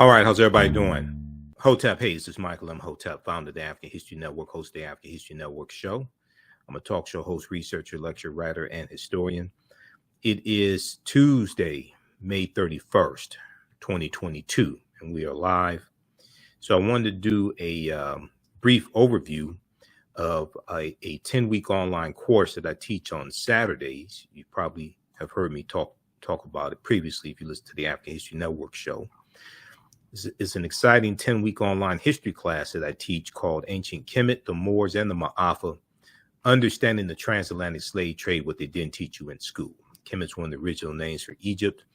All right, how's everybody doing? Hotep, hey, this is Michael Imhotep, founder of the African History Network, host of the African History Network show. I'm a talk show host, researcher, lecturer, writer, and historian. It is Tuesday, May 31st, 2022, and we are live. So I wanted to do a brief overview of a 10-week online course that I teach on Saturdays. You probably have heard me talk about it previously if you listen to the African History Network show. It's an exciting 10-week online history class that I teach called Ancient Kemet, the Moors, and the Ma'afa, Understanding the Transatlantic Slave Trade, what they didn't teach you in school. Kemet's one of the original names for Egypt.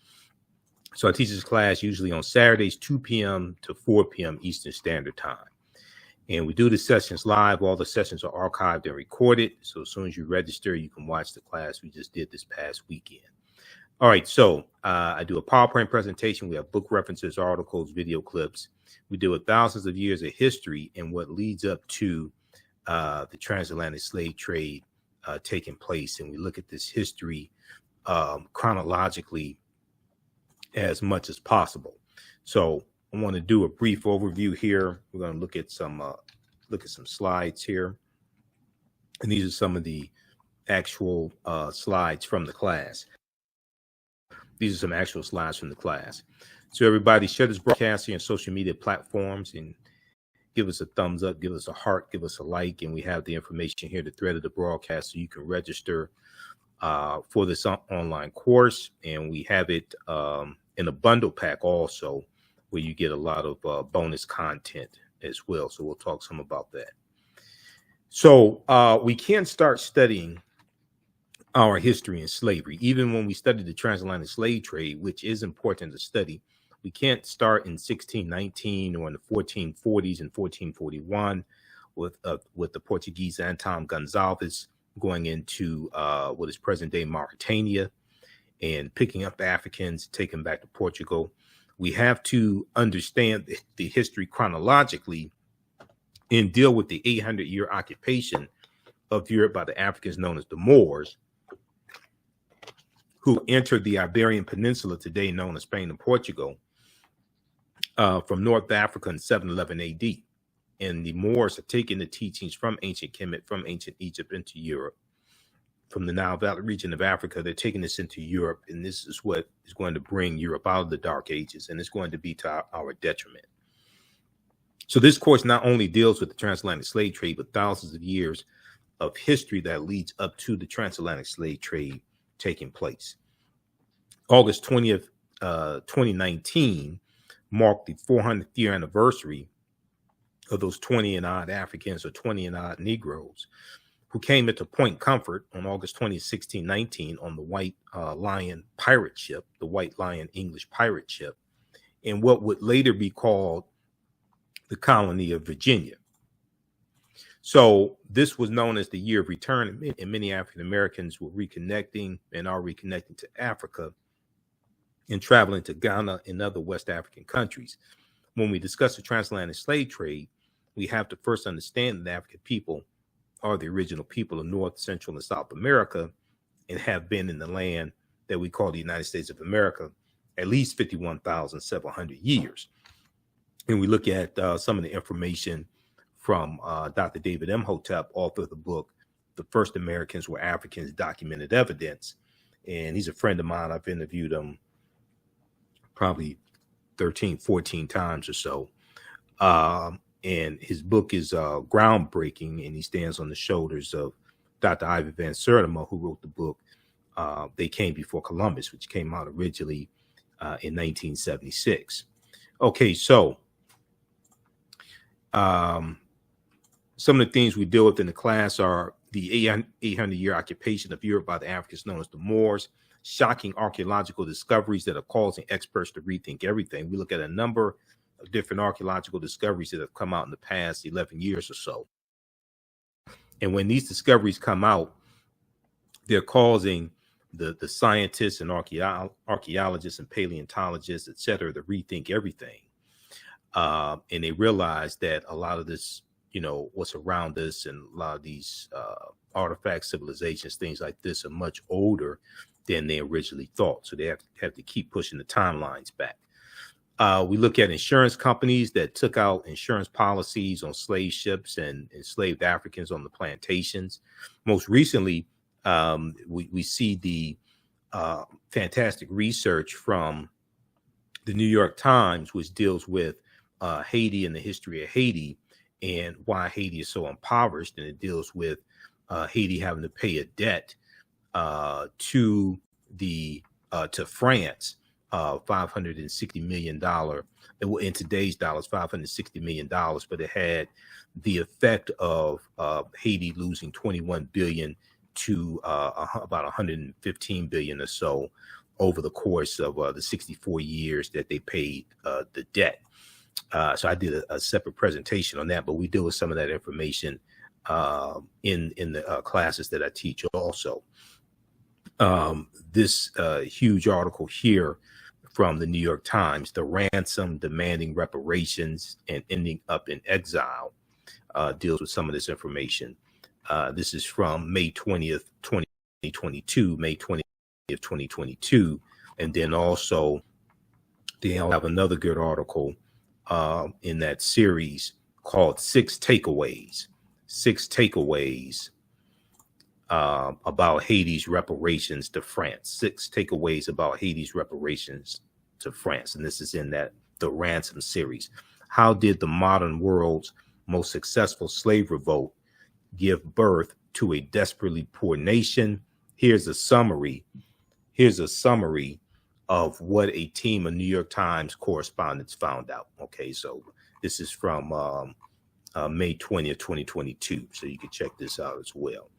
So I teach this class usually on Saturdays, 2 p.m. to 4 p.m. Eastern Standard Time. And we do the sessions live. All the sessions are archived and recorded. So as soon as you register, you can watch the class we just did this past weekend. All right, so I do a PowerPoint presentation. We have book references, articles, video clips. We deal with thousands of years of history and what leads up to the transatlantic slave trade taking place. And we look at this history chronologically as much as possible. So I want to do a brief overview here. We're going to look at some slides here. And these are some of the actual slides from the class. These are some actual slides from the class. So everybody share this broadcast on social media platforms and give us a thumbs up, give us a heart, give us a like. And we have the information here, the thread of the broadcast, so you can register for this online course. And we have it in a bundle pack also, where you get a lot of bonus content as well. So we'll talk some about that. So we can't start studying our history in slavery, even when we study the transatlantic slave trade, which is important to study. We can't start in 1619 or in the 1440s and 1441 with the Portuguese Anton Gonçalves going into what is present day Mauritania and picking up Africans, taking back to Portugal. We have to understand the history chronologically and deal with the 800-year occupation of Europe by the Africans known as the Moors, who entered the Iberian Peninsula, today known as Spain and Portugal, from North Africa in 711 AD. And the Moors are taking the teachings from ancient Kemet, from ancient Egypt into Europe. From the Nile Valley region of Africa, they're taking this into Europe, and this is what is going to bring Europe out of the Dark Ages, and it's going to be to our detriment. So this course not only deals with the transatlantic slave trade, but thousands of years of history that leads up to the transatlantic slave trade taking place. August 20th, 2019 marked the 400th year anniversary of those 20 and odd Africans or 20 and odd Negroes who came into Point Comfort on August 20th, 1619 on the White Lion pirate ship, the White Lion English pirate ship, in what would later be called the colony of Virginia. So this was known as the year of return, and many African Americans were reconnecting and are reconnecting to Africa and traveling to Ghana and other West African countries. When we discuss the transatlantic slave trade, we have to first understand that African people are the original people of North, Central, and South America and have been in the land that we call the United States of America at least 51,700 years. And we look at some of the information from Dr. David Imhotep, author of the book, The First Americans Were Africans, Documented Evidence. And he's a friend of mine. I've interviewed him probably 13, 14 times or so. And his book is groundbreaking, and he stands on the shoulders of Dr. Ivy Van Sertima, who wrote the book, They Came Before Columbus, which came out originally in 1976. Okay, so some of the things we deal with in the class are the 800-year occupation of Europe by the Africans known as the Moors, shocking archaeological discoveries that are causing experts to rethink everything. We look at a number of different archaeological discoveries that have come out in the past 11 years or so. And when these discoveries come out, they're causing the scientists and archaeologists and paleontologists, et cetera, to rethink everything. And they realize that a lot of this, what's around us and a lot of these artifacts, civilizations, things like this are much older than they originally thought. So they have to keep pushing the timelines back. We look at insurance companies that took out insurance policies on slave ships and enslaved Africans on the plantations. Most recently, we see the fantastic research from the New York Times, which deals with Haiti and the history of Haiti and why Haiti is so impoverished. And it deals with Haiti having to pay a debt to France, $560 million. In today's dollars, $560 million, but it had the effect of Haiti losing 21 billion to about 115 billion or so over the course of the 64 years that they paid the debt. So I did a separate presentation on that, but we deal with some of that information in the classes that I teach also. This huge article here from the New York Times, The Ransom Demanding Reparations and Ending Up in Exile, deals with some of this information. This is from May 20th, 2022, May 20th, 2022. And then also they'll have another good article in that series called Six Takeaways about Haiti's reparations to France. 6 takeaways about Haiti's reparations to France. And this is in the Ransom series. How did the modern world's most successful slave revolt give birth to a desperately poor nation? Here's a summary of what a team of New York Times correspondents found out. Okay, so this is from May 20th, 2022. So you can check this out as well.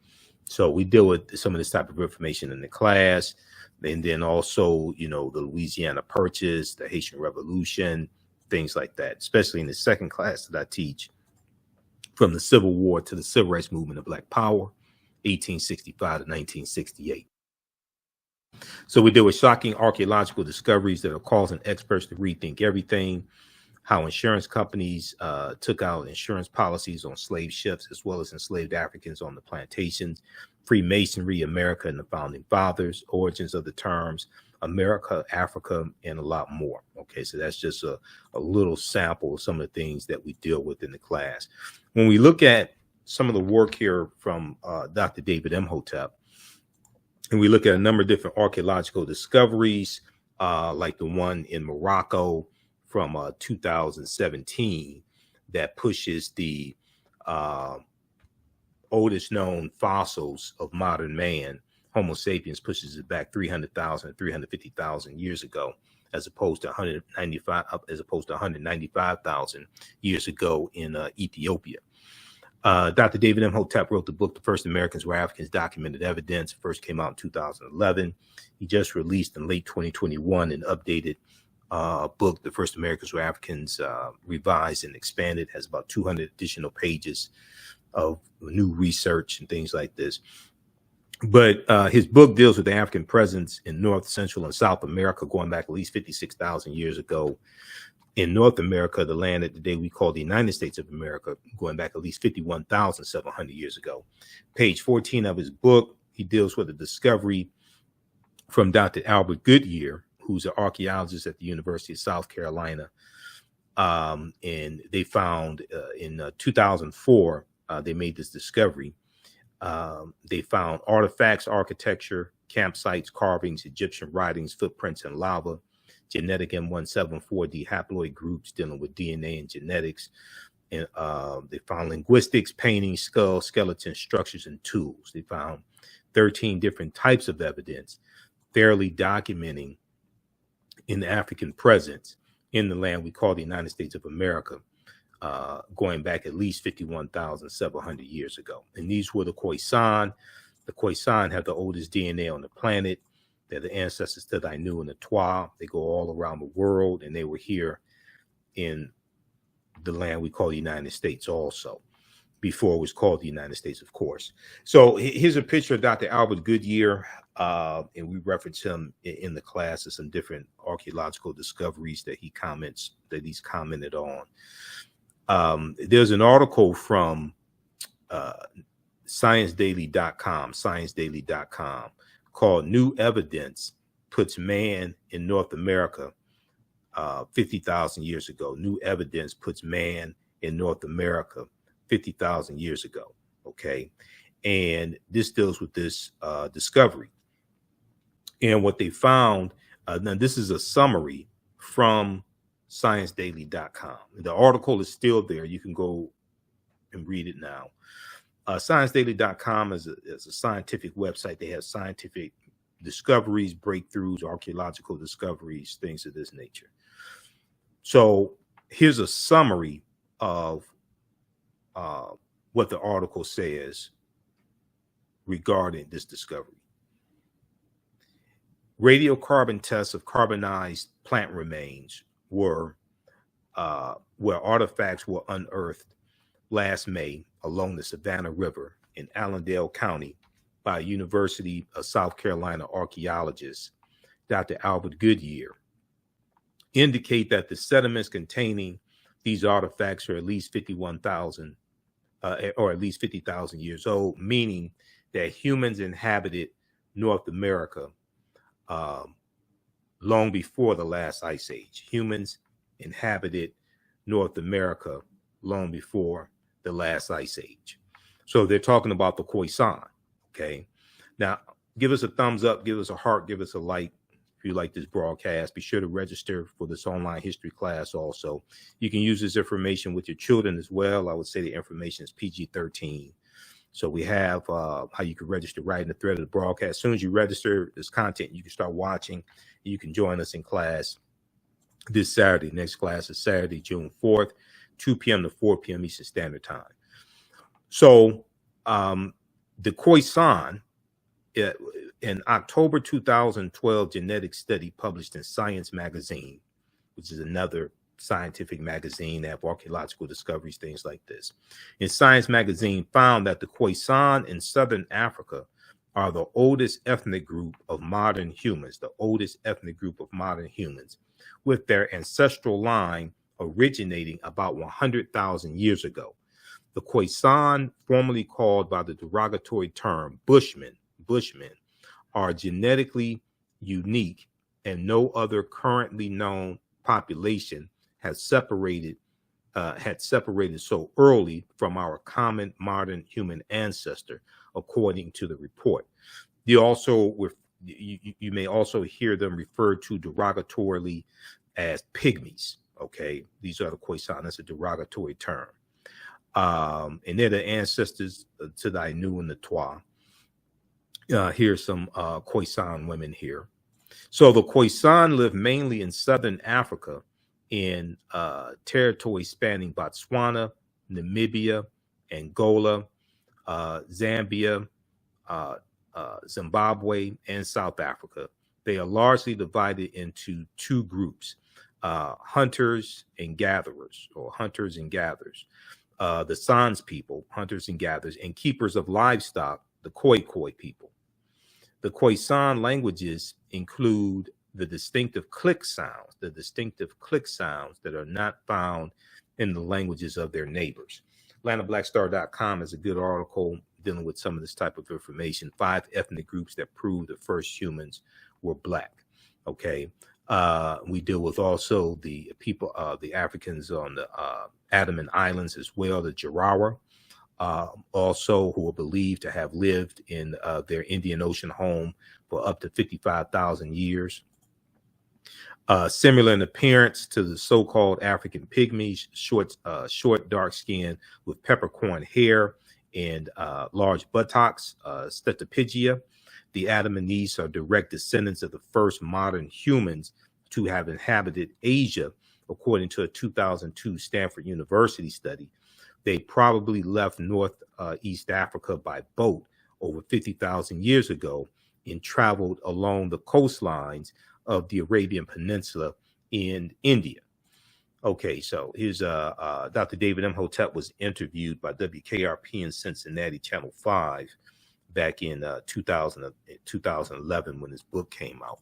So we deal with some of this type of information in the class. And then also, the Louisiana Purchase, the Haitian Revolution, things like that, especially in the second class that I teach, from the Civil War to the Civil Rights Movement of Black Power, 1865 to 1968. So we deal with shocking archaeological discoveries that are causing experts to rethink everything, how insurance companies took out insurance policies on slave ships as well as enslaved Africans on the plantations, Freemasonry, America and the Founding Fathers, origins of the terms, America, Africa, and a lot more. Okay, so that's just a little sample of some of the things that we deal with in the class. When we look at some of the work here from Dr. David Imhotep, and we look at a number of different archaeological discoveries, like the one in Morocco from 2017 that pushes the oldest known fossils of modern man, Homo sapiens, pushes it back 300,000, 350,000 years ago, as opposed to 195,000 years ago in Ethiopia. Dr. David Imhotep wrote the book, The First Americans Were Africans, Documented Evidence. It first came out in 2011. He just released in late 2021 an updated book, The First Americans Were Africans, revised and expanded, has about 200 additional pages of new research and things like this. But his book deals with the African presence in North, Central, and South America, going back at least 56,000 years ago. In North America, the land that today we call the United States of America, going back at least 51,700 years ago. Page 14 of his book, he deals with a discovery from Dr. Albert Goodyear, who's an archaeologist at the University of South Carolina. And they found in 2004, they made this discovery. They found artifacts, architecture, campsites, carvings, Egyptian writings, footprints, and lava, genetic M174D haploid groups dealing with DNA and genetics. And they found linguistics, paintings, skulls, skeletons, structures, and tools. They found 13 different types of evidence, fairly documenting in the African presence in the land we call the United States of America, going back at least 51,700 years ago. And these were the Khoisan. The Khoisan have the oldest DNA on the planet. They're the ancestors to the Ainu and the Twa. They go all around the world, and they were here in the land we call the United States also, before it was called the United States, of course. So here's a picture of Dr. Albert Goodyear, and we reference him in the class of some different archaeological discoveries that he's commented on. There's an article from ScienceDaily.com, called New Evidence Puts Man in North America 50,000 years ago. New evidence puts man in North America 50,000 years ago. Okay. And this deals with this discovery. And what they found, now this is a summary from ScienceDaily.com. The article is still there. You can go and read it now. ScienceDaily.com is a scientific website. They have scientific discoveries, breakthroughs, archaeological discoveries, things of this nature. So here's a summary of what the article says regarding this discovery. Radiocarbon tests of carbonized plant remains were where artifacts were unearthed last May along the Savannah River in Allendale County by University of South Carolina archaeologist Dr. Albert Goodyear indicate that the sediments containing these artifacts are at least 51,000 or at least 50,000 years old, meaning that humans inhabited North America long before the last ice age. Humans inhabited North America long before the last ice age. So they're talking about the Khoisan. Okay. Now, give us a thumbs up, give us a heart, give us a like if you like this broadcast. Be sure to register for this online history class also. You can use this information with your children as well. I would say the information is PG-13. So we have how you can register right in the thread of the broadcast. As soon as you register this content, you can start watching. You can join us in class this Saturday. Next class is Saturday, June 4th, 2 p.m. to 4 p.m. Eastern Standard Time. So the Khoisan, in October 2012 genetic study published in Science magazine, which is another scientific magazine that have archaeological discoveries, things like this. In Science magazine found that the Khoisan in Southern Africa are the oldest ethnic group of modern humans, with their ancestral line originating about 100,000 years ago. The Khoisan, formerly called by the derogatory term Bushmen, are genetically unique, and no other currently known population had separated so early from our common modern human ancestor, according to the report. You may also hear them referred to derogatorily as pygmies. Okay, these are the Khoisan. That's a derogatory term. And they're the ancestors to the Ainu and the Twa. Here's some Khoisan women here. So the Khoisan live mainly in Southern Africa in territory spanning Botswana, Namibia, Angola, Zambia, Zimbabwe, and South Africa. They are largely divided into two groups, hunters and gatherers. The Sans people, hunters and gatherers, and keepers of livestock, the Khoi people. The Khoisan languages include the distinctive click sounds that are not found in the languages of their neighbors. AtlantaBlackStar.com is a good article dealing with some of this type of information. 5 ethnic groups that prove the first humans were black. Okay. We deal with also the people, the Africans on the Andaman Islands as well, the Jarawa, also who are believed to have lived in their Indian Ocean home for up to 55,000 years. Similar in appearance to the so-called African pygmies, short, dark skin with peppercorn hair and large buttocks, Stetopigia. The Andamanese are direct descendants of the first modern humans to have inhabited Asia, according to a 2002 Stanford University study. They probably left Northeast Africa by boat over 50,000 years ago and traveled along the coastlines of the Arabian Peninsula in India. Okay, so here's Dr. David Imhotep was interviewed by WKRP in Cincinnati, Channel 5, back in 2011 when this book came out.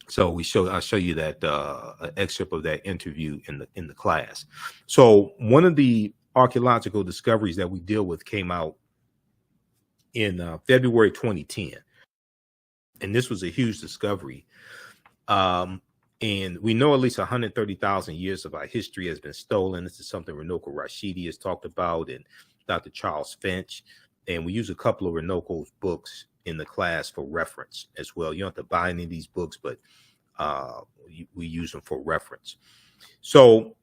So I'll show you that excerpt of that interview in the class. So one of the archaeological discoveries that we deal with came out in February 2010, and this was a huge discovery. And we know at least 130,000 years of our history has been stolen. This is something Runoko Rashidi has talked about, and Dr. Charles Finch. And we use a couple of Runoko's books in the class for reference as well. You don't have to buy any of these books, but we use them for reference. So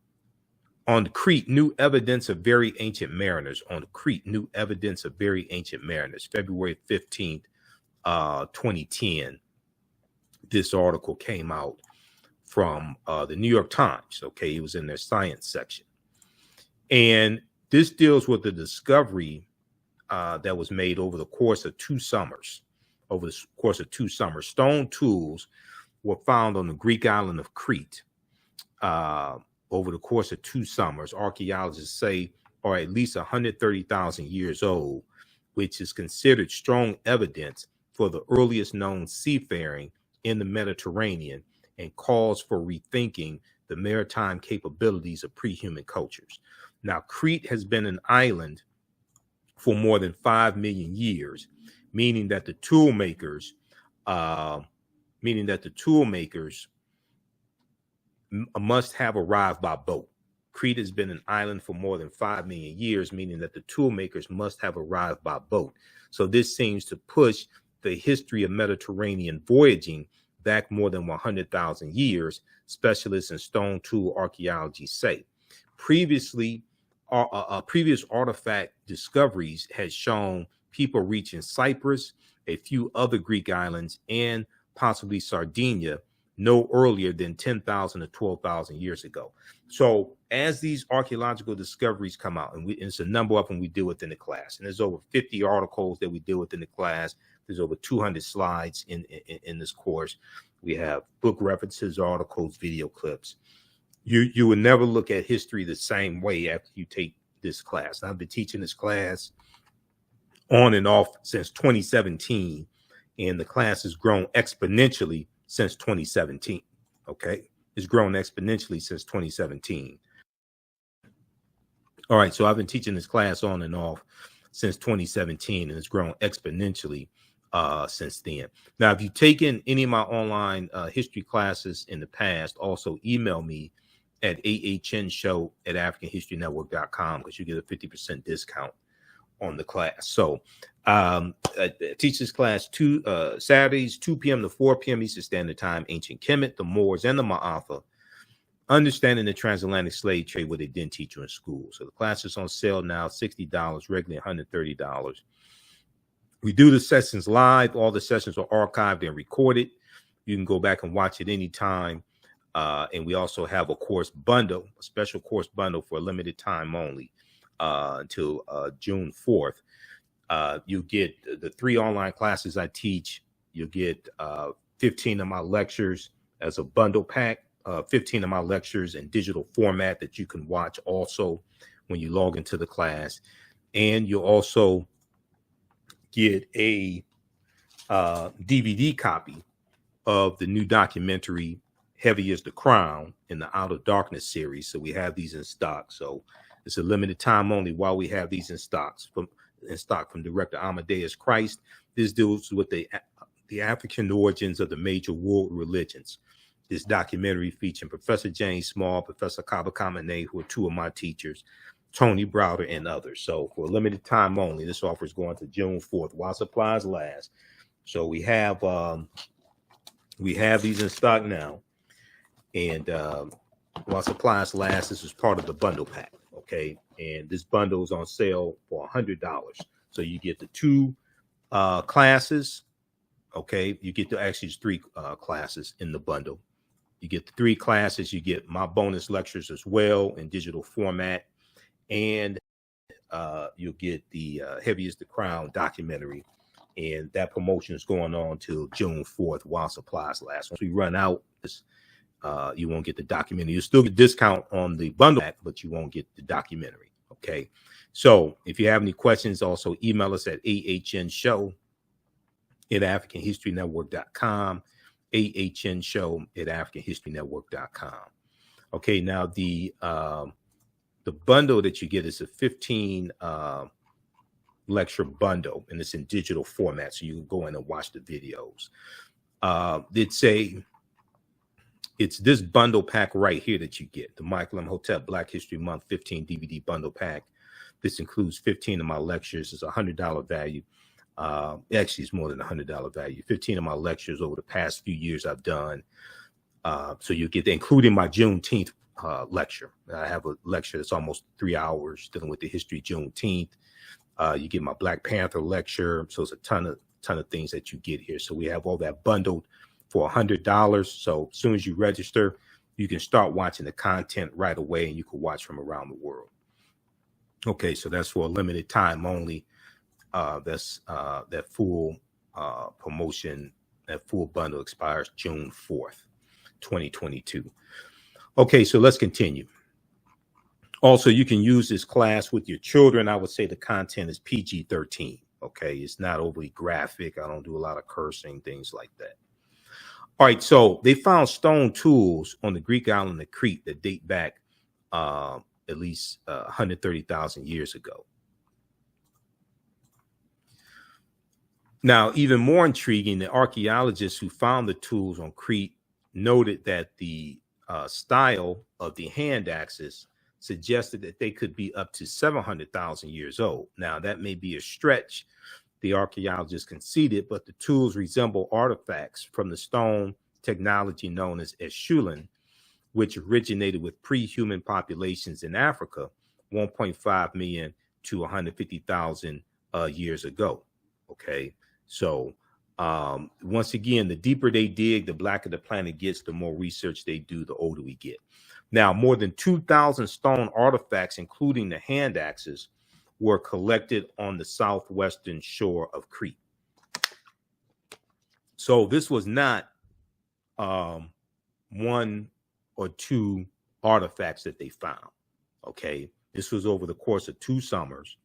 on Crete, new evidence of very ancient mariners. On Crete, new evidence of very ancient mariners. February 15th, 2010, this article came out from the New York Times. Okay, it was in their science section. And this deals with the discovery that was made over the course of 2 summers. Over the course of 2 summers, stone tools were found on the Greek island of Crete over the course of 2 summers. Archaeologists say are at least 130,000 years old, which is considered strong evidence for the earliest known seafaring in the Mediterranean and calls for rethinking the maritime capabilities of pre-human cultures. Now, Crete has been an island for more than 5 million years, meaning that the tool makers must have arrived by boat. Crete has been an island for more than 5 million years, meaning that the tool makers must have arrived by boat. So this seems to push the history of Mediterranean voyaging back more than 100,000 years, specialists in stone tool archaeology say. Previous artifact discoveries had shown people reaching Cyprus, a few other Greek islands, and possibly Sardinia no earlier than 10,000 to 12,000 years ago. So as these archaeological discoveries come out, and it's a number of them we deal with in the class, and there's over 50 articles that we deal with in the class. There's over 200 slides in this course. We have book references, articles, video clips. You will never look at history the same way after you take this class. I've been teaching this class on and off since 2017, and the class has grown exponentially since 2017. Okay, it's grown exponentially since 2017. All right, so I've been teaching this class on and off since 2017, and it's grown exponentially since then. Now, if you've taken any of my online history classes in the past, also email me at ahnshow@africanhistorynetwork.com because you get a 50% discount on the class. So I teach this class Saturdays, 2 p.m. to 4 p.m. Eastern Standard Time, ancient Kemet, the Moors, and the Ma'afa, understanding the transatlantic slave trade, what they didn't teach you in school. So the class is on sale now, $60, regularly $130. We do the sessions live. All the sessions are archived and recorded. You can go back and watch it anytime. And we also have a course bundle, a special course bundle for a limited time only until June 4th. You get the 3 online classes I teach. You'll get 15 of my lectures as a bundle pack, 15 of my lectures in digital format that you can watch also when you log into the class. And you'll also get a DVD copy of the new documentary Heavy is the Crown in the Out of Darkness series. So we have these in stock. So it's a limited time only while we have these in stock from director Amadeus Christ. This deals with the African origins of the major world religions. This documentary featuring Professor James Small, Professor Kaba Kamene, who are 2 of my teachers, Tony Browder, and others. So for a limited time only, this offer is going to June 4th while supplies last. So we have these in stock now, and while supplies last, this is part of the bundle pack. Okay, and this bundle is on sale for $100. So you get the 2 classes. Okay, you get the actually 3 classes in the bundle. You get the 3 classes. You get my bonus lectures as well in digital format. And you'll get the Heavy is the Crown documentary. And that promotion is going on till June 4th while supplies last. Once we run out, you won't get the documentary. You'll still get a discount on the bundle, but you won't get the documentary. Okay. So if you have any questions, also email us at ahnshow@africanhistorynetwork.com, ahnshow@africanhistorynetwork.com. Okay. Now the bundle that you get is a 15 lecture bundle, and it's in digital format, so you can go in and watch the videos. It's a it's this bundle pack right here that you get, the Michael Imhotep Black History Month 15 DVD bundle pack. This includes 15 of my lectures. It's $100 value. Actually, it's more than $100 value. 15 of my lectures over the past few years I've done. So you get, including my Juneteenth lecture. I have a lecture that's almost 3 hours dealing with the history of Juneteenth. You get my Black Panther lecture. So it's a ton of things that you get here. So we have all that bundled for $100. So as soon as you register, you can start watching the content right away, and you can watch from around the world. Okay, so that's for a limited time only. That's that full promotion, that full bundle expires June 4th, 2022. Okay, so let's continue. Also, you can use this class with your children. I would say the content is PG-13. Okay, it's not overly graphic. I don't do a lot of cursing, things like that. All right, so they found stone tools on the Greek island of Crete that date back at least 130,000 years ago. Now, even more intriguing, the archaeologists who found the tools on Crete noted that the style of the hand axes suggested that they could be up to 700,000 years old. Now, that may be a stretch, the archaeologists conceded, but the tools resemble artifacts from the stone technology known as Eschulen, which originated with pre-human populations in Africa 1.5 million to 150,000 years ago. Okay, so once again, the deeper they dig, the blacker the planet gets, the more research they do, the older we get. Now, more than 2,000 stone artifacts, including the hand axes, were collected on the southwestern shore of Crete. So this was not one or two artifacts that they found. Okay, this was over the course of 2 summers,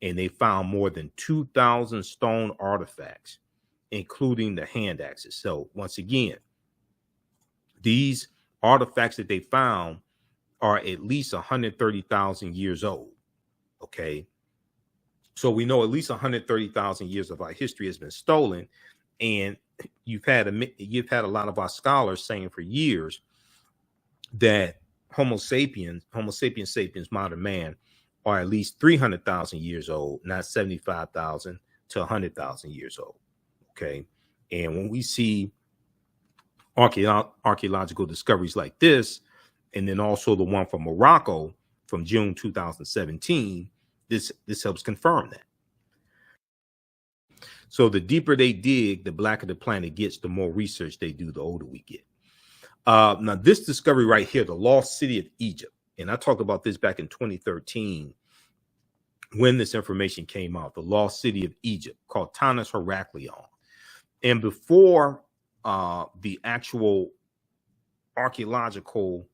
and they found more than 2,000 stone artifacts, including the hand axes. So once again, these artifacts that they found are at least 130,000 years old. Okay, so we know at least 130,000 years of our history has been stolen, and you've had a lot of our scholars saying for years that Homo sapiens, modern man, are at least 300,000 years old, not 75,000 to 100,000 years old. Okay, and when we see archaeological discoveries like this, and then also the one from Morocco from June 2017, this helps confirm that. So the deeper they dig, the blacker the planet gets, the more research they do, the older we get. Now, this discovery right here, the lost city of Egypt, and I talked about this back in 2013 when this information came out, the lost city of Egypt called Tanis Heraklion. And before the actual archaeological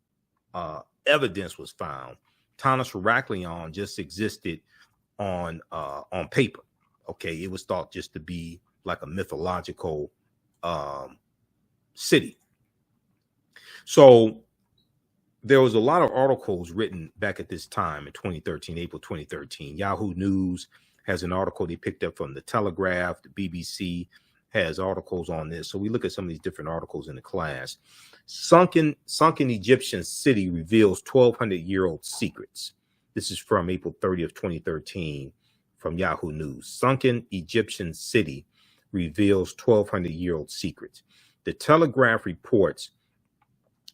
evidence was found, Tanis Heraklion just existed on paper. Okay, it was thought just to be like a mythological city. So there was a lot of articles written back at this time in 2013, April 2013. Yahoo News has an article they picked up from the Telegraph. The BBC has articles on this. So we look at some of these different articles in the class. Sunken Egyptian city reveals 1,200-year-old secrets. This is from April 30th, 2013 from Yahoo News. Sunken Egyptian city reveals 1,200-year-old secrets. The Telegraph reports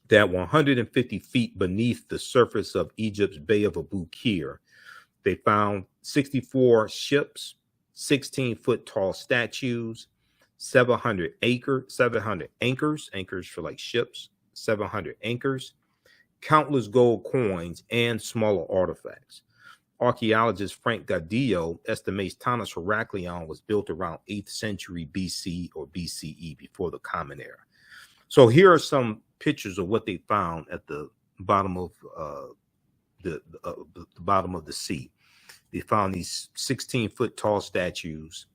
that 150 feet beneath the surface of Egypt's Bay of Abu Qir, they found 64 ships, 16-foot tall statues, 700 anchors for like ships, 700 anchors, countless gold coins, and smaller artifacts. Archaeologist Frank Gaudillo estimates Tanis Heraklion was built around 8th century BC or BCE, before the Common Era. So here are some pictures of what they found at the bottom of the bottom of the sea. They found these 16-foot tall statues.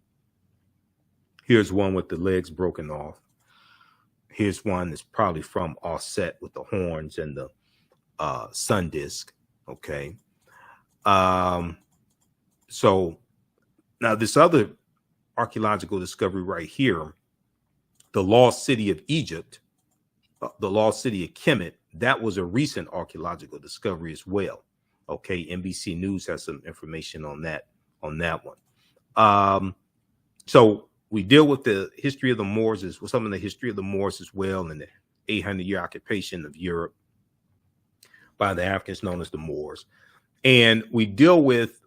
Here's one with the legs broken off. Here's one that's probably from Offset with the horns and the sun disk. Okay. So now this other archaeological discovery right here, the lost city of Egypt, the lost city of Kemet, that was a recent archaeological discovery as well. Okay, NBC News has some information on that one. So we deal with the history of the Moors, with some of the history of the Moors as well, and the 800-year occupation of Europe by the Africans known as the Moors. And we deal with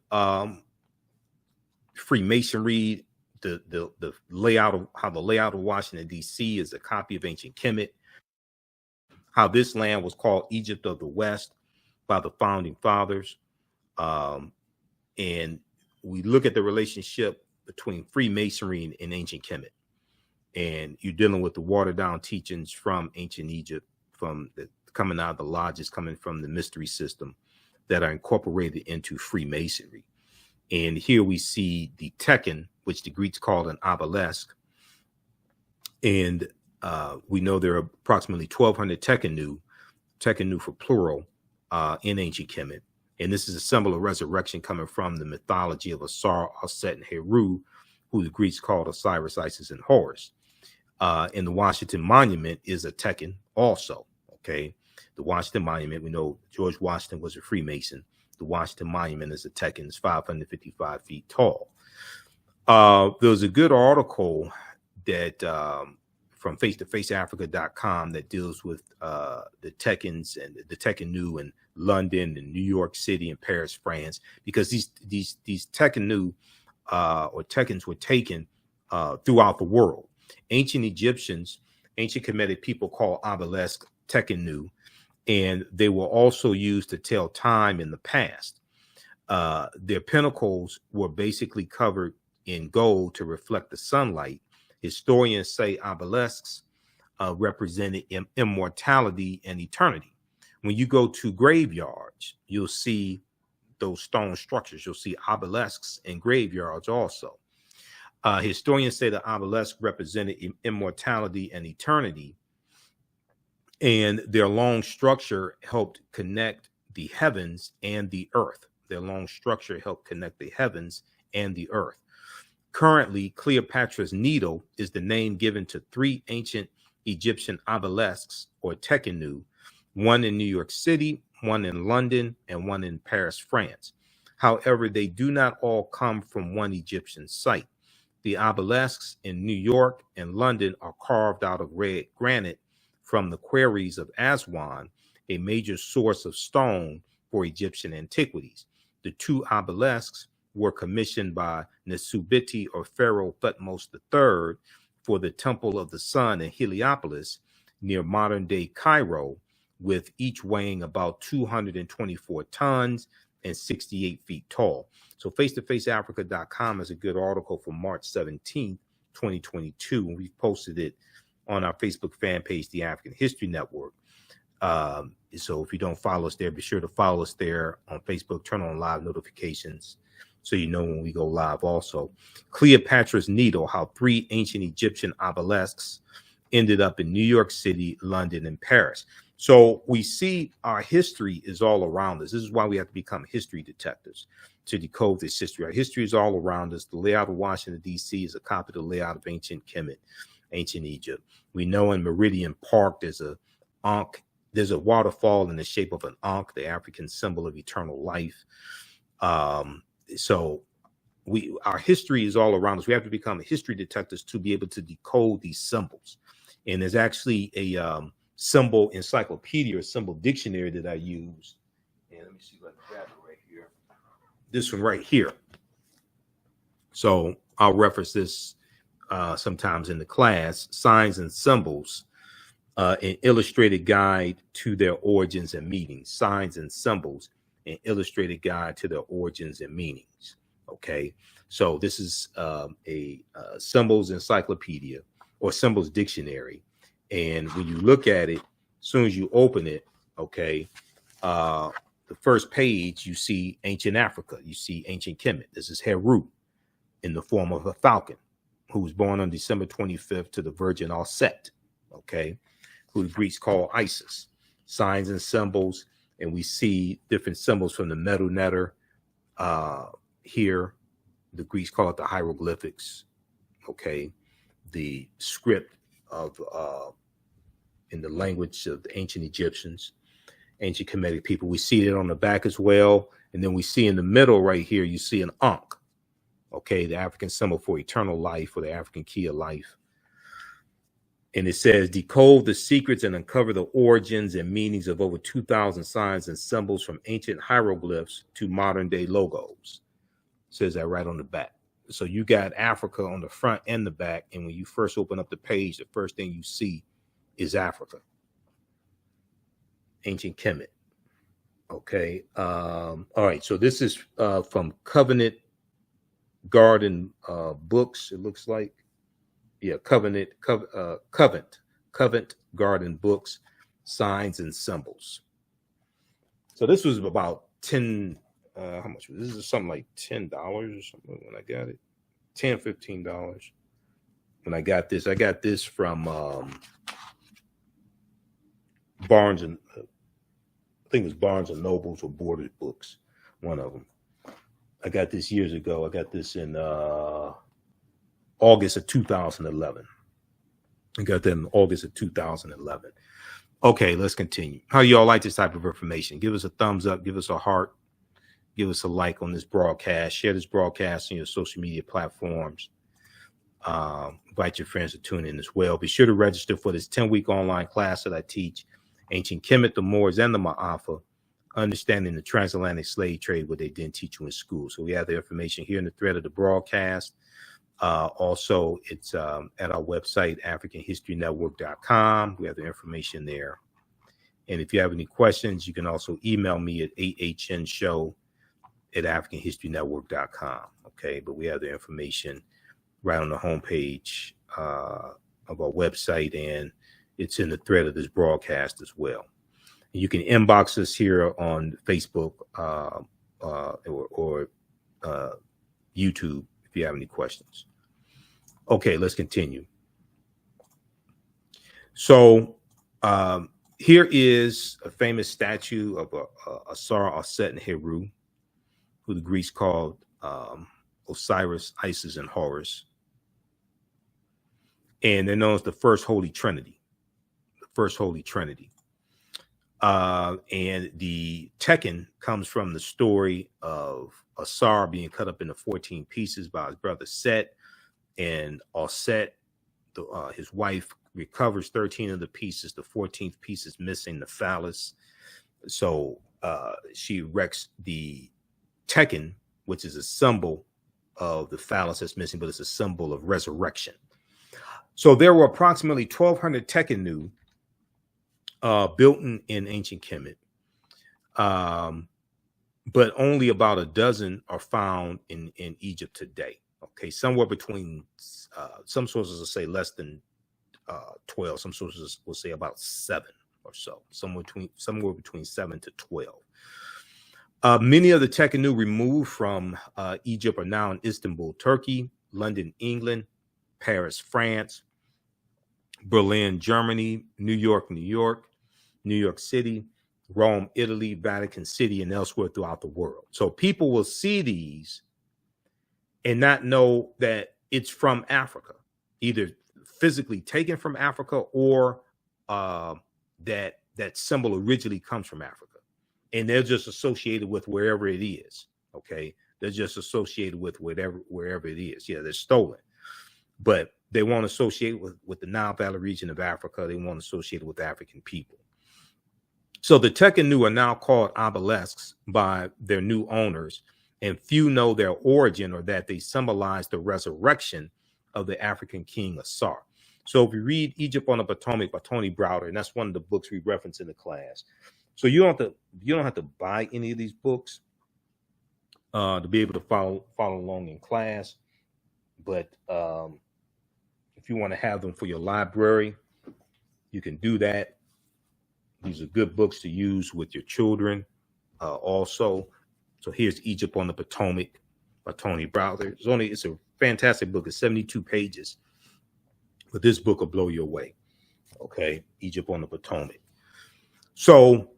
Freemasonry, the layout of how the layout of Washington, D.C. is a copy of ancient Kemet, how this land was called Egypt of the West by the founding fathers. And we look at the relationship between Freemasonry and ancient Kemet. And you're dealing with the watered down teachings from ancient Egypt, from the coming out of the lodges, coming from the mystery system, that are incorporated into Freemasonry. And here we see the Tekken, which the Greeks called an obelisk. And we know there are approximately 1,200 Tekkenu for plural, in ancient Kemet. And this is a symbol of resurrection coming from the mythology of Asar, Aset, and Heru, who the Greeks called Osiris, Isis, and Horus. And the Washington Monument is a Tekken also. Okay. The Washington Monument, we know George Washington was a Freemason. The Washington Monument is a Tekken, it's 555 feet tall. There was a good article that from face-to-faceafrica.com that deals with the Tekkens and the Tekkenu in London and New York City and Paris, France, because these Tekkenu or Tekkens were taken throughout the world. Ancient Egyptians, ancient Kemetic people called obelisk Tekkenu, and they were also used to tell time in the past. Their pinnacles were basically covered in gold to reflect the sunlight. Historians say obelisks represented immortality and eternity. When you go to graveyards, you'll see those stone structures. You'll see obelisks in graveyards also. Historians say the obelisk represented immortality and eternity, and their long structure helped connect the heavens and the earth. Their long structure helped connect the heavens and the earth. Currently, Cleopatra's Needle is the name given to 3 ancient Egyptian obelisks, or Tekkenu, one in New York City, one in London, and one in Paris, France. However, they do not all come from one Egyptian site. The obelisks in New York and London are carved out of red granite from the quarries of Aswan, a major source of stone for Egyptian antiquities. The 2 obelisks were commissioned by Nesubiti or Pharaoh Thutmose III for the Temple of the Sun in Heliopolis near modern-day Cairo, with each weighing about 224 tons and 68 feet tall. So face-to-faceafrica.com is a good article from March 17th, 2022, and we've posted it on our Facebook fan page, The African History Network. So if you don't follow us there, be sure to follow us there on Facebook, turn on live notifications so you know when we go live also. Cleopatra's Needle, how 3 ancient Egyptian obelisks ended up in New York City, London, and Paris. So we see our history is all around us. This is why we have to become history detectives to decode this history. Our history is all around us. The layout of Washington, D.C. is a copy of the layout of ancient Kemet, ancient Egypt. We know in Meridian Park there's a Ankh. There's a waterfall in the shape of an Ankh, the African symbol of eternal life. So our history is all around us. We have to become history detectives to be able to decode these symbols. And there's actually a symbol encyclopedia or symbol dictionary that I use. And let me see if I can grab it right here. This one right here. So I'll reference this sometimes in the class. Signs and Symbols, an illustrated guide to their origins and meanings. Signs and Symbols, an illustrated guide to their origins and meanings. Okay, so this is a symbols encyclopedia or symbols dictionary. And when you look at it, as soon as you open it, okay, the first page, you see ancient Africa. You see ancient Kemet. This is Heru in the form of a falcon, who was born on December 25th to the Virgin Aset, okay, who the Greeks call Isis. Signs and Symbols, and we see different symbols from the metal netter here. The Greeks call it the hieroglyphics, okay, the script of in the language of the ancient Egyptians, ancient Kemetic people. We see it on the back as well. And then we see in the middle right here, you see an Ankh, okay, the African symbol for eternal life, or the African key of life. And it says, decode the secrets and uncover the origins and meanings of over 2,000 signs and symbols from ancient hieroglyphs to modern day logos. It says that right on the back. So you got Africa on the front and the back. And when you first open up the page, the first thing you see is Africa. Ancient Kemet. Okay. All right. So this is from Covenant Garden Books, it looks like. Yeah, Covent Garden Books, Signs and Symbols. So this was about 10, how much? This is something like $10 or something when I got it. $10, $15 when I got this. I got this from Barnes and I think it was Barnes and Nobles or Borders Books, one of them. I got this years ago. I got this in August of 2011. I got that in August of 2011. Okay, let's continue. How y'all like this type of information? Give us a thumbs up. Give us a heart. Give us a like on this broadcast. Share this broadcast on your social media platforms. Invite your friends to tune in as well. Be sure to register for this 10-week online class that I teach. Ancient Kemet, the Moors, and the Ma'afa. Understanding the transatlantic slave trade, what they didn't teach you in school. So we have the information here in the thread of the broadcast. Also, it's at our website, AfricanHistoryNetwork.com. We have the information there. And if you have any questions, you can also email me at ahnshow@AfricanHistoryNetwork.com. Okay, but we have the information right on the homepage of our website, and it's in the thread of this broadcast as well. And you can inbox us here on Facebook or YouTube if you have any questions. Okay, let's continue. So here is a famous statue of Asar, Aset, and Heru, who the Greeks called Osiris, Isis, and Horus. And they're known as the First Holy Trinity. The First Holy Trinity. And the Tekken comes from the story of Asar being cut up into 14 pieces by his brother Set, and Aset, his wife, recovers 13 of the pieces. The 14th piece is missing, the phallus. So she erects the Tekken, which is a symbol of the phallus that's missing, but it's a symbol of resurrection. So there were approximately 1,200 Tekkenu built in ancient Kemet, but only about a dozen are found in Egypt today. Okay, somewhere between some sources will say less than 12. Some sources will say about 7 or so. Somewhere between 7 to 12. Many of the Tekkenu removed from Egypt are now in Istanbul, Turkey, London, England, Paris, France, Berlin, Germany, New York, New York City, Rome, Italy, Vatican City, and elsewhere throughout the world. So people will see these and not know that it's from Africa, either physically taken from Africa or that symbol originally comes from Africa. And they're just associated with wherever it is. Okay. They're just associated with wherever it is. Yeah, they're stolen. But they won't associate with the Nile Valley region of Africa. They won't associate it with African people. So the Tekkenu are now called Obelisks by their new owners, and few know their origin or that they symbolize the resurrection of the African king Asar. So if you read Egypt on the Potomac by Tony Browder, and that's one of the books we reference in the class. So you don't have to buy any of these books to be able to follow along in class. But if you want to have them for your library, you can do that. These are good books to use with your children also. So here's Egypt on the Potomac by Tony Browder. It's a fantastic book. It's 72 pages. But this book will blow you away. Okay, Egypt on the Potomac. So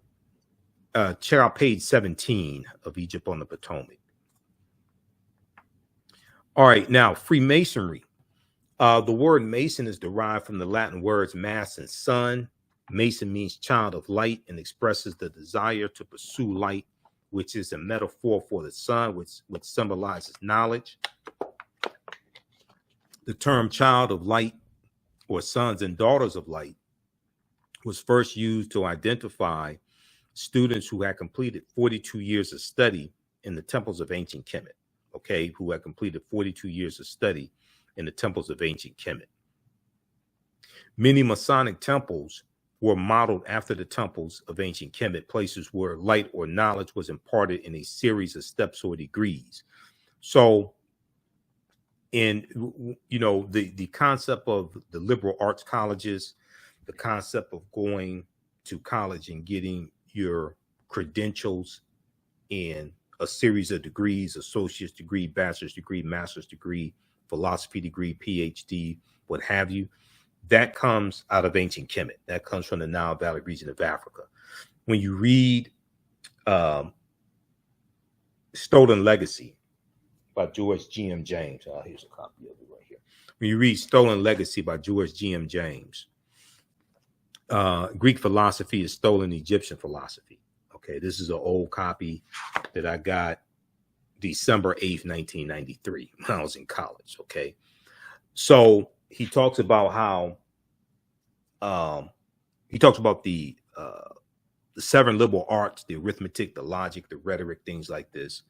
check out page 17 of Egypt on the Potomac. All right, now Freemasonry. The word Mason is derived from the Latin words mass and sun. Mason means child of light and expresses the desire to pursue light, which is a metaphor for the sun, which symbolizes knowledge. The term child of light or sons and daughters of light was first used to identify students who had completed 42 years of study in the temples of ancient Kemet, okay, who had completed 42 years of study in the temples of ancient Kemet. Many Masonic temples were modeled after the temples of ancient Kemet, places where light or knowledge was imparted in a series of steps or degrees. So, the concept of the liberal arts colleges, the concept of going to college and getting your credentials in a series of degrees, associate's degree, bachelor's degree, master's degree, philosophy degree, PhD, what have you, that comes out of ancient Kemet. That comes from the Nile Valley region of Africa. When you read Stolen Legacy by George G.M. James, here's a copy of it right here. When you read Stolen Legacy by George G.M. James, Greek philosophy is stolen Egyptian philosophy. Okay, this is an old copy that I got December 8th, 1993, when I was in college. Okay, so he talks about how he talks about the 7 liberal arts, the arithmetic, the logic, the rhetoric, things like this,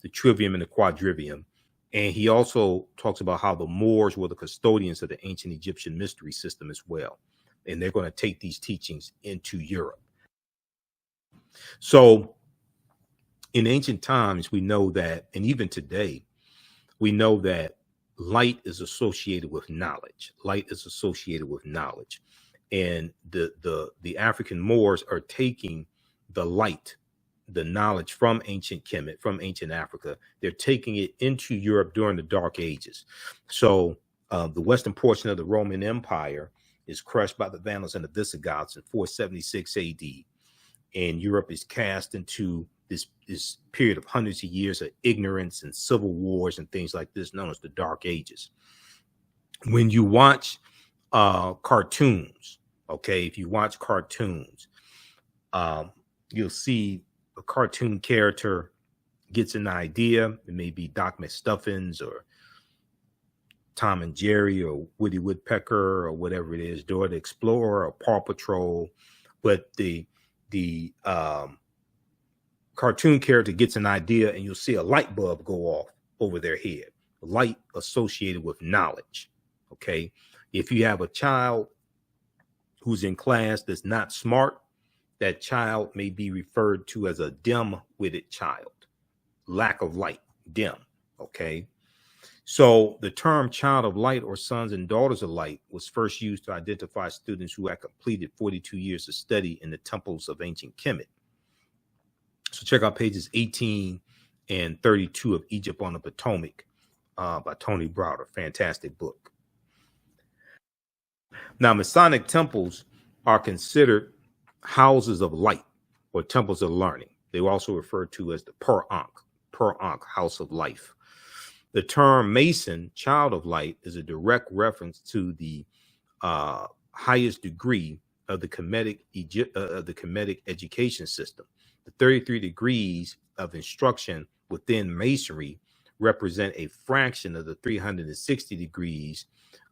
the trivium and the quadrivium. And he also talks about how the Moors were the custodians of the ancient Egyptian mystery system as well. And they're going to take these teachings into Europe. So in ancient times, we know that, and even today, we know that light is associated with knowledge. Light is associated with knowledge. And the African Moors are taking the light, the knowledge from ancient Kemet, from ancient Africa. They're taking it into Europe during the Dark Ages. So the western portion of the Roman Empire is crushed by the Vandals and the Visigoths in 476 AD. And Europe is cast into this period of hundreds of years of ignorance and civil wars and things like this, known as the Dark Ages. When you watch cartoons, okay, if you watch cartoons, you'll see a cartoon character gets an idea. It may be Doc McStuffins or Tom and Jerry or Woody Woodpecker or whatever it is, Dora the Explorer or Paw Patrol. But the cartoon character gets an idea and you'll see a light bulb go off over their head. Light associated with knowledge. Okay. If you have a child who's in class that's not smart, that child may be referred to as a dim-witted child. Lack of light, dim. Okay. So the term child of light or sons and daughters of light was first used to identify students who had completed 42 years of study in the temples of ancient Kemet. So check out pages 18 and 32 of Egypt on the Potomac by Tony Browder. Fantastic book. Now, Masonic temples are considered houses of light or temples of learning. They were also referred to as the Per Ankh, house of life. The term Mason, child of light, is a direct reference to the highest degree of the Kemetic education system. The 33 degrees of instruction within Masonry represent a fraction of the 360 degrees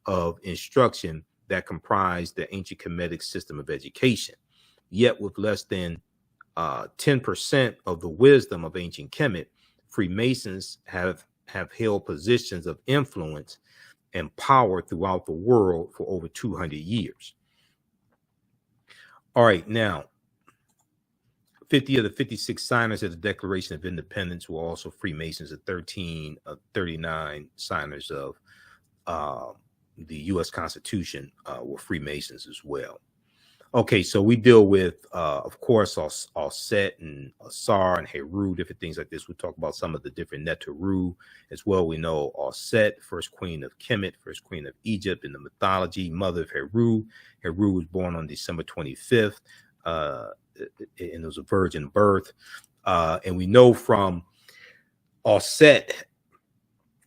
of instruction that comprise the ancient Kemetic system of education. Yet with less than 10% of the wisdom of ancient Kemet, Freemasons have held positions of influence and power throughout the world for over 200 years. All right, now, 50 of the 56 signers of the Declaration of Independence were also Freemasons, and 13 of 39 signers of the U.S. Constitution were Freemasons as well. Okay, so we deal with, of course, Set and Asar and Heru, different things like this. We'll talk about some of the different Neteru as well. We know Set, first queen of Kemet, first queen of Egypt in the mythology, mother of Heru. Heru was born on December 25th, and it was a virgin birth. And we know from Set,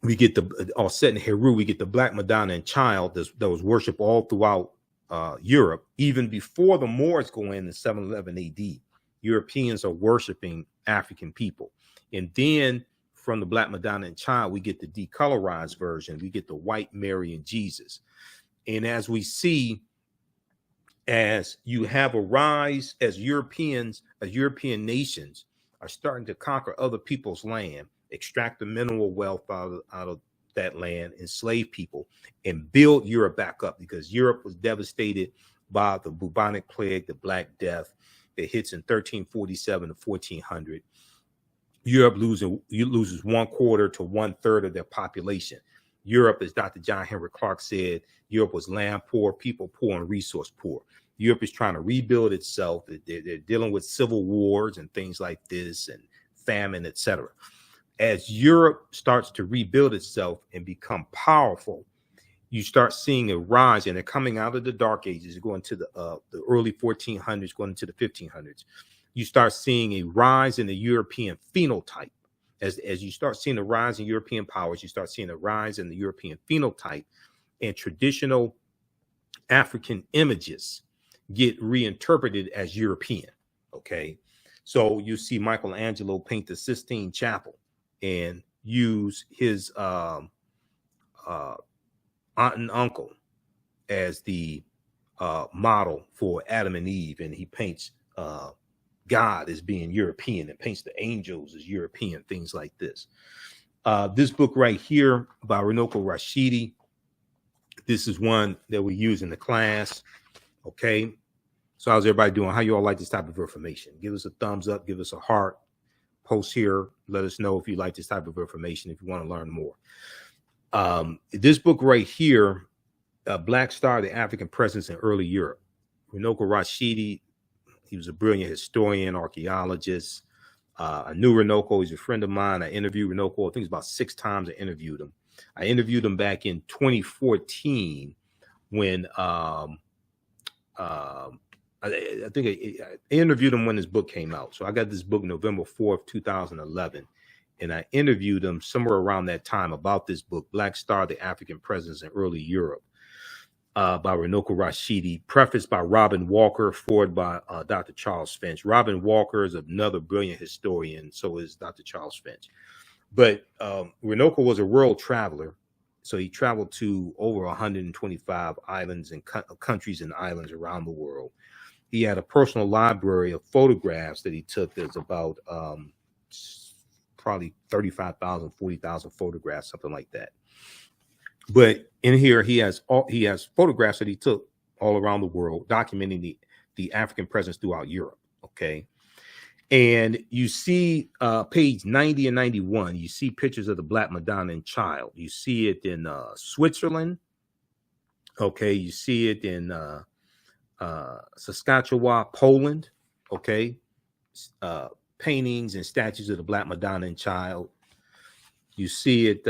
we get the Set and Heru, we get the Black Madonna and child that was worshipped all throughout Europe, even before the Moors go in 711 AD, Europeans are worshiping African people. And then from the Black Madonna and Child, we get the decolorized version. We get the white Mary and Jesus. And as we see, as you have a rise, as European nations are starting to conquer other people's land, extract the mineral wealth out of that land, enslave people, and build Europe back up, because Europe was devastated by the bubonic plague, the Black Death, that hits in 1347 to 1400. Europe loses 1/4 to 1/3 of their population. Europe, as Dr. John Henry Clark said, Europe was land poor, people poor, and resource poor. Europe is trying to rebuild itself. They're dealing with civil wars and things like this, and famine, etc. As Europe starts to rebuild itself and become powerful, you start seeing a rise, and they're coming out of the Dark Ages, going to the early 1400s, going into the 1500s. You start seeing a rise in the European phenotype. As you start seeing a rise in European powers, you start seeing a rise in the European phenotype, and traditional African images get reinterpreted as European. Okay, so you see Michelangelo paint the Sistine Chapel and use his aunt and uncle as the model for Adam and Eve, and he paints God as being European, and paints the angels as European, things like this. This book right here by Runoko Rashidi, this is one that we use in the class. Okay, so how's everybody doing? How you all like this type of information? Give us a thumbs up, give us a heart, post here, let us know if you like this type of information, if you want to learn more. This book right here, Black Star, the African Presence in Early Europe. Runoko Rashidi, he was a brilliant historian, archaeologist. I knew Runoko. He's a friend of mine. I interviewed Runoko. I think it's about 6 times I interviewed him. I interviewed him back in 2014 when I think I interviewed him when his book came out. So I got this book November 4th, 2011. And I interviewed him somewhere around that time about this book, Black Star, the African Presence in Early Europe, by Runoko Rashidi, prefaced by Robin Walker, forward by Dr. Charles Finch. Robin Walker is another brilliant historian, so is Dr. Charles Finch. But Runoko was a world traveler, so he traveled to over 125 islands and countries and islands around the world. He had a personal library of photographs that he took. There's about probably 35,000, 40,000 photographs, something like that. But in here, he has photographs that he took all around the world, documenting the African presence throughout Europe. Okay, and you see page 90 and 91. You see pictures of the Black Madonna and Child. You see it in Switzerland. Okay, you see it in Saskatchewan, Poland. Okay, paintings and statues of the Black Madonna and Child. You see it,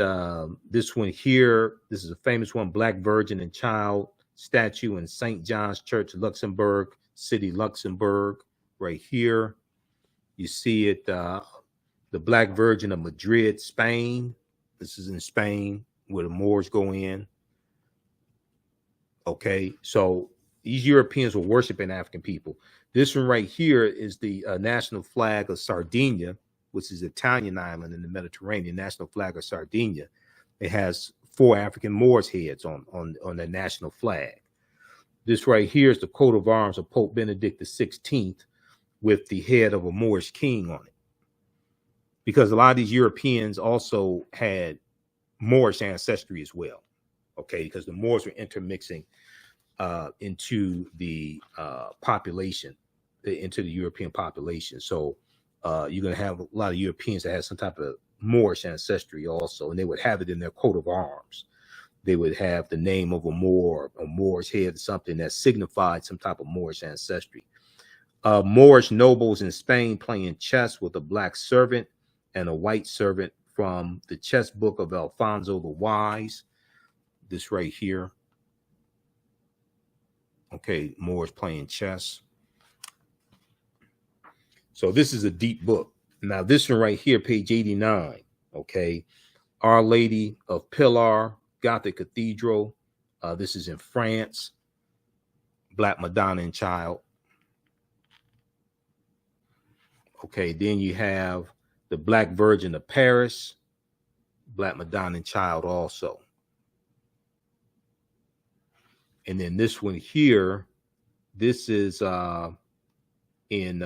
this one here, this is a famous one, Black Virgin and Child statue in St. John's Church, Luxembourg City, Luxembourg, right here. You see it, the Black Virgin of Madrid, Spain. This is in Spain, where the Moors go in. Okay, so these Europeans were worshiping African people. This one right here is the national flag of Sardinia, which is an Italian island in the Mediterranean, national flag of Sardinia. It has 4 African Moors heads on the national flag. This right here is the coat of arms of Pope Benedict XVI with the head of a Moorish king on it. Because a lot of these Europeans also had Moorish ancestry as well. Okay, because the Moors were intermixing into the population, into the European population. So you're going to have a lot of Europeans that have some type of Moorish ancestry also, and they would have it in their coat of arms. They would have the name of a Moor, a Moor's head, something that signified some type of Moorish ancestry. Moorish nobles in Spain playing chess with a black servant and a white servant from the chess book of Alfonso the Wise. This right here. Okay, Moors playing chess. So this is a deep book. Now this one right here, page 89, okay, Our Lady of Pilar, Gothic Cathedral. This is in France. Black Madonna and Child. Okay, then you have the Black Virgin of Paris, Black Madonna and Child also. And then this one here, this is in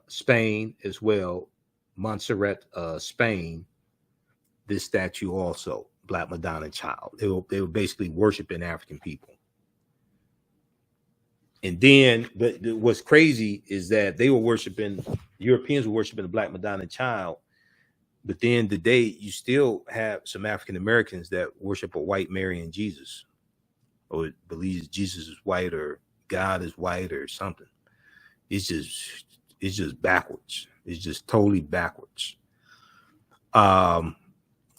Spain as well, Montserrat, Spain. This statue also, Black Madonna and Child. They were basically worshiping African people. And then what's crazy is that they were worshiping, Europeans were worshiping the Black Madonna and Child. But then today, you still have some African Americans that worship a white Mary and Jesus, or believes Jesus is white or God is white or something. It's just backwards. It's just totally backwards.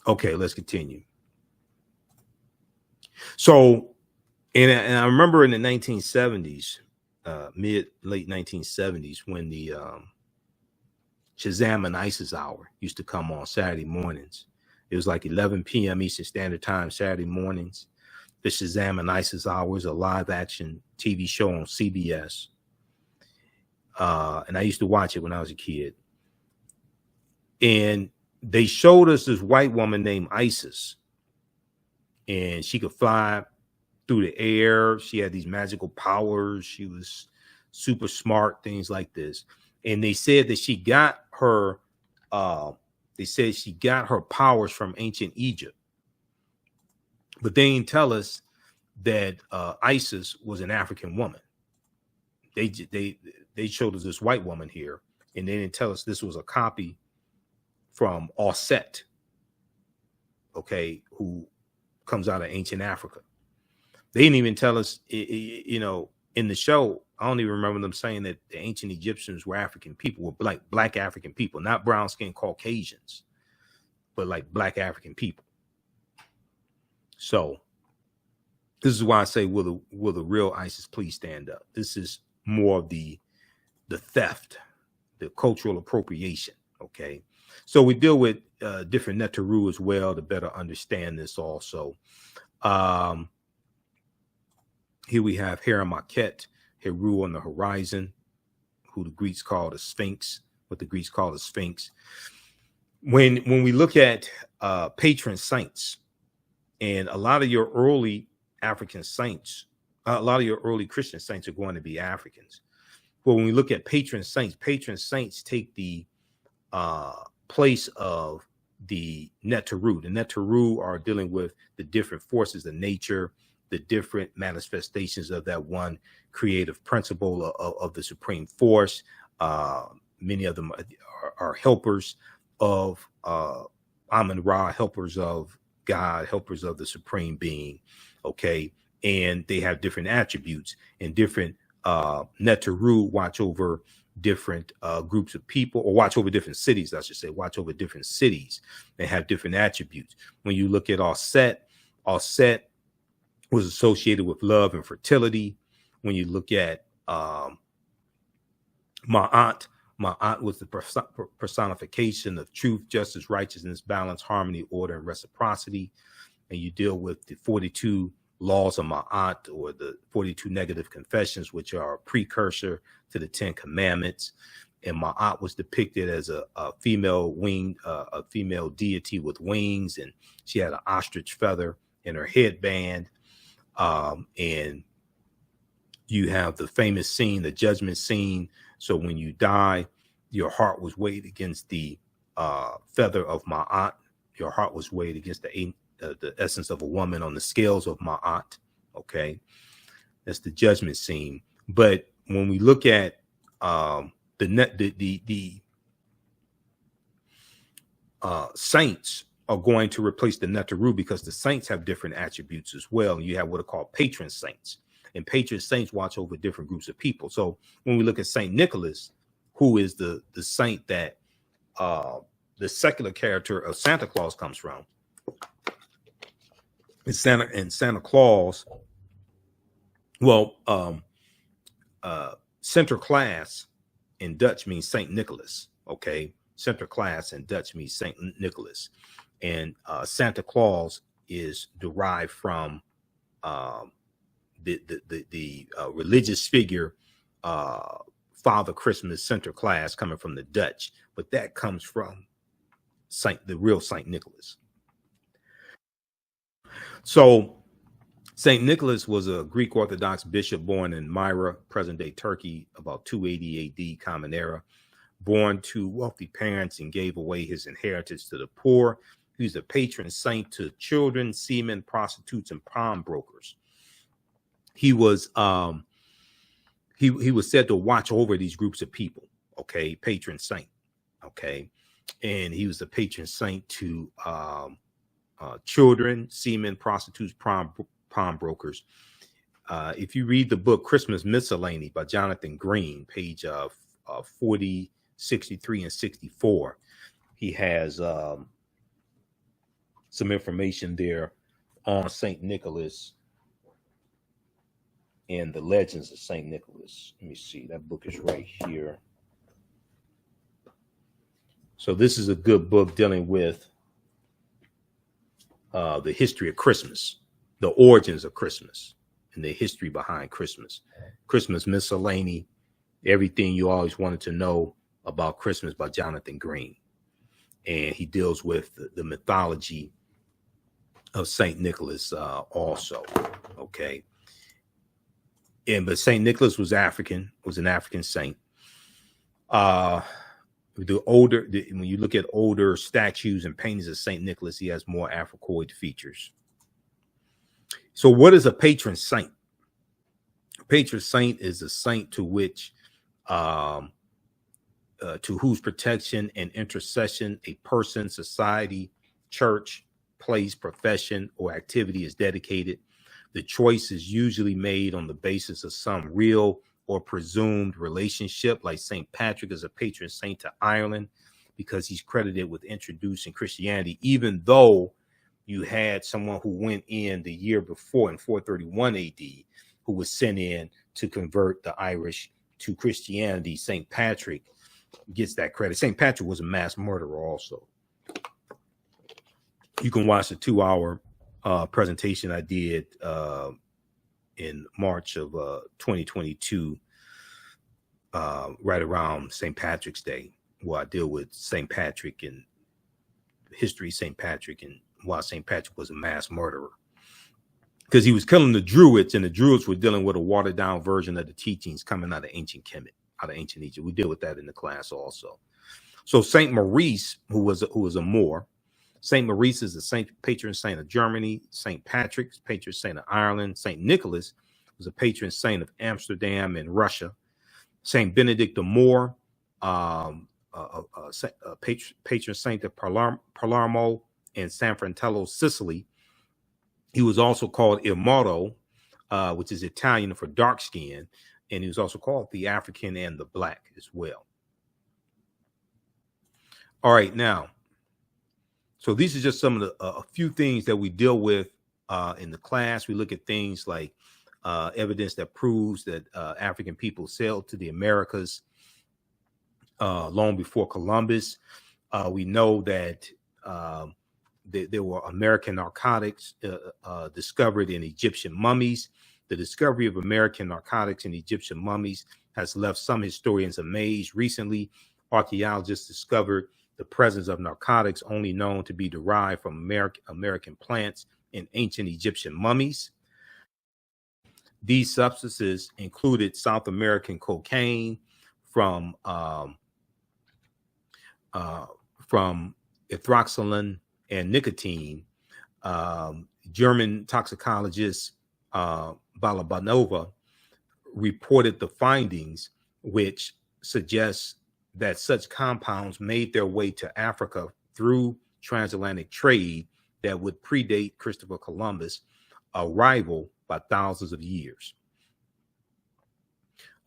Okay, let's continue. So, and I remember in the 1970s, late 1970s, when the Shazam and ISIS hour used to come on Saturday mornings. It was like 11 p.m. Eastern Standard Time, Saturday mornings. The Shazam and ISIS hour is a live action TV show on CBS. And I used to watch it when I was a kid. And they showed us this white woman named Isis. And she could fly through the air. She had these magical powers. She was super smart, things like this. And they said that she got her powers from ancient Egypt. But they didn't tell us that Isis was an African woman. They showed us this white woman here, and they didn't tell us this was a copy from Osset, okay, who comes out of ancient Africa. They didn't even tell us, you know, in the show. I don't even remember them saying that the ancient Egyptians were African people, were like black African people, not brown skinned Caucasians, but like black African people. So this is why I say, will the real ISIS please stand up? This is more of the theft, the cultural appropriation. Okay, so we deal with different Neteru as well to better understand this also. Here we have Heramakhet, Heru on the horizon, who the Greeks call the Sphinx, what the Greeks call the Sphinx. When we look at patron saints, and a lot of your early African saints, a lot of your early Christian saints are going to be Africans. But when we look at patron saints take the place of the Neteru. The Neteru are dealing with the different forces of nature, the different manifestations of that one creative principle of the supreme force. Many of them are helpers of Amun-Ra, helpers of God, helpers of the supreme being. Okay. And they have different attributes, and different Neteru watch over different groups of people, or watch over different cities, I should say, watch over different cities and have different attributes. When you look at Osset was associated with love and fertility. When you look at Ma'at was the personification of truth, justice, righteousness, balance, harmony, order, and reciprocity. And you deal with the 42 laws of Ma'at, or the 42 negative confessions, which are a precursor to the 10 commandments. And Ma'at was depicted as a female a female deity with wings, and she had an ostrich feather in her headband. And you have the famous scene, the judgment scene. So when you die, your heart was weighed against the feather of Ma'at. Your heart was weighed against the essence of a woman on the scales of Ma'at. Okay, that's the judgment scene. But when we look at the saints are going to replace the Neteru, because the saints have different attributes as well. You have what are called patron saints, and patron saints watch over different groups of people. So when we look at Saint Nicholas, who is the saint that the secular character of Santa Claus comes from, and Santa Claus, well, Sinterklaas in Dutch means Saint Nicholas. Okay, Sinterklaas in Dutch means Saint Nicholas. And Santa Claus is derived from the religious figure, Father Christmas Center class coming from the Dutch, but that comes from the real Saint Nicholas. So Saint Nicholas was a Greek Orthodox bishop born in Myra, present-day Turkey, about 280 AD, Common Era. Born to wealthy parents and gave away his inheritance to the poor. He was a patron saint to children, seamen, prostitutes, and pawnbrokers. He was he was said to watch over these groups of people. Okay, patron saint. Okay, and he was the patron saint to children, seamen, prostitutes, pawnbrokers. If you read the book Christmas Miscellany by Jonathan Green, page 40, 63, and 64, he has some information there on Saint Nicholas and the legends of Saint Nicholas. Let me see, that book is right here. So this is a good book dealing with the history of Christmas, the origins of Christmas, and the history behind Christmas. Christmas Miscellany, everything you always wanted to know about Christmas by Jonathan Green. And he deals with the mythology of Saint Nicholas also. Okay. But Saint Nicholas was African, was an African saint. When you look at older statues and paintings of Saint Nicholas, he has more Africoid features. So what is a patron saint? A patron saint is a saint to which to whose protection and intercession a person, society, church, place, profession, or activity is dedicated. The choice is usually made on the basis of some real or presumed relationship, like St. Patrick is a patron saint to Ireland because he's credited with introducing Christianity, even though you had someone who went in the year before in 431 AD who was sent in to convert the Irish to Christianity. St. Patrick gets that credit. St. Patrick was a mass murderer also. You can watch the 2-hour presentation I did in March of 2022, right around St. Patrick's Day, where I deal with St. Patrick and history of St. Patrick and why St. Patrick was a mass murderer. Because he was killing the Druids, and the Druids were dealing with a watered down version of the teachings coming out of ancient Kemet, out of ancient Egypt. We deal with that in the class also. So St. Maurice, who was a Moor, St. Maurice is the saint, patron saint of Germany. St. Patrick's patron saint of Ireland. St. Nicholas was a patron saint of Amsterdam and Russia. St. Benedict the Moor, patron saint of Palermo and San Fratello, Sicily. He was also called Il Moro, which is Italian for dark skin, and he was also called the African and the Black as well. All right, now, so these are just some of the a few things that we deal with in the class. We look at things like evidence that proves that African people sailed to the Americas long before Columbus. We know that there were American narcotics discovered in Egyptian mummies. The discovery of American narcotics in Egyptian mummies has left some historians amazed. Recently, archaeologists discovered the presence of narcotics only known to be derived from American plants in ancient Egyptian mummies. These substances included South American cocaine from ethoxylin and nicotine. German toxicologist Balabanova reported the findings, which suggests that such compounds made their way to Africa through transatlantic trade that would predate Christopher Columbus' arrival by thousands of years.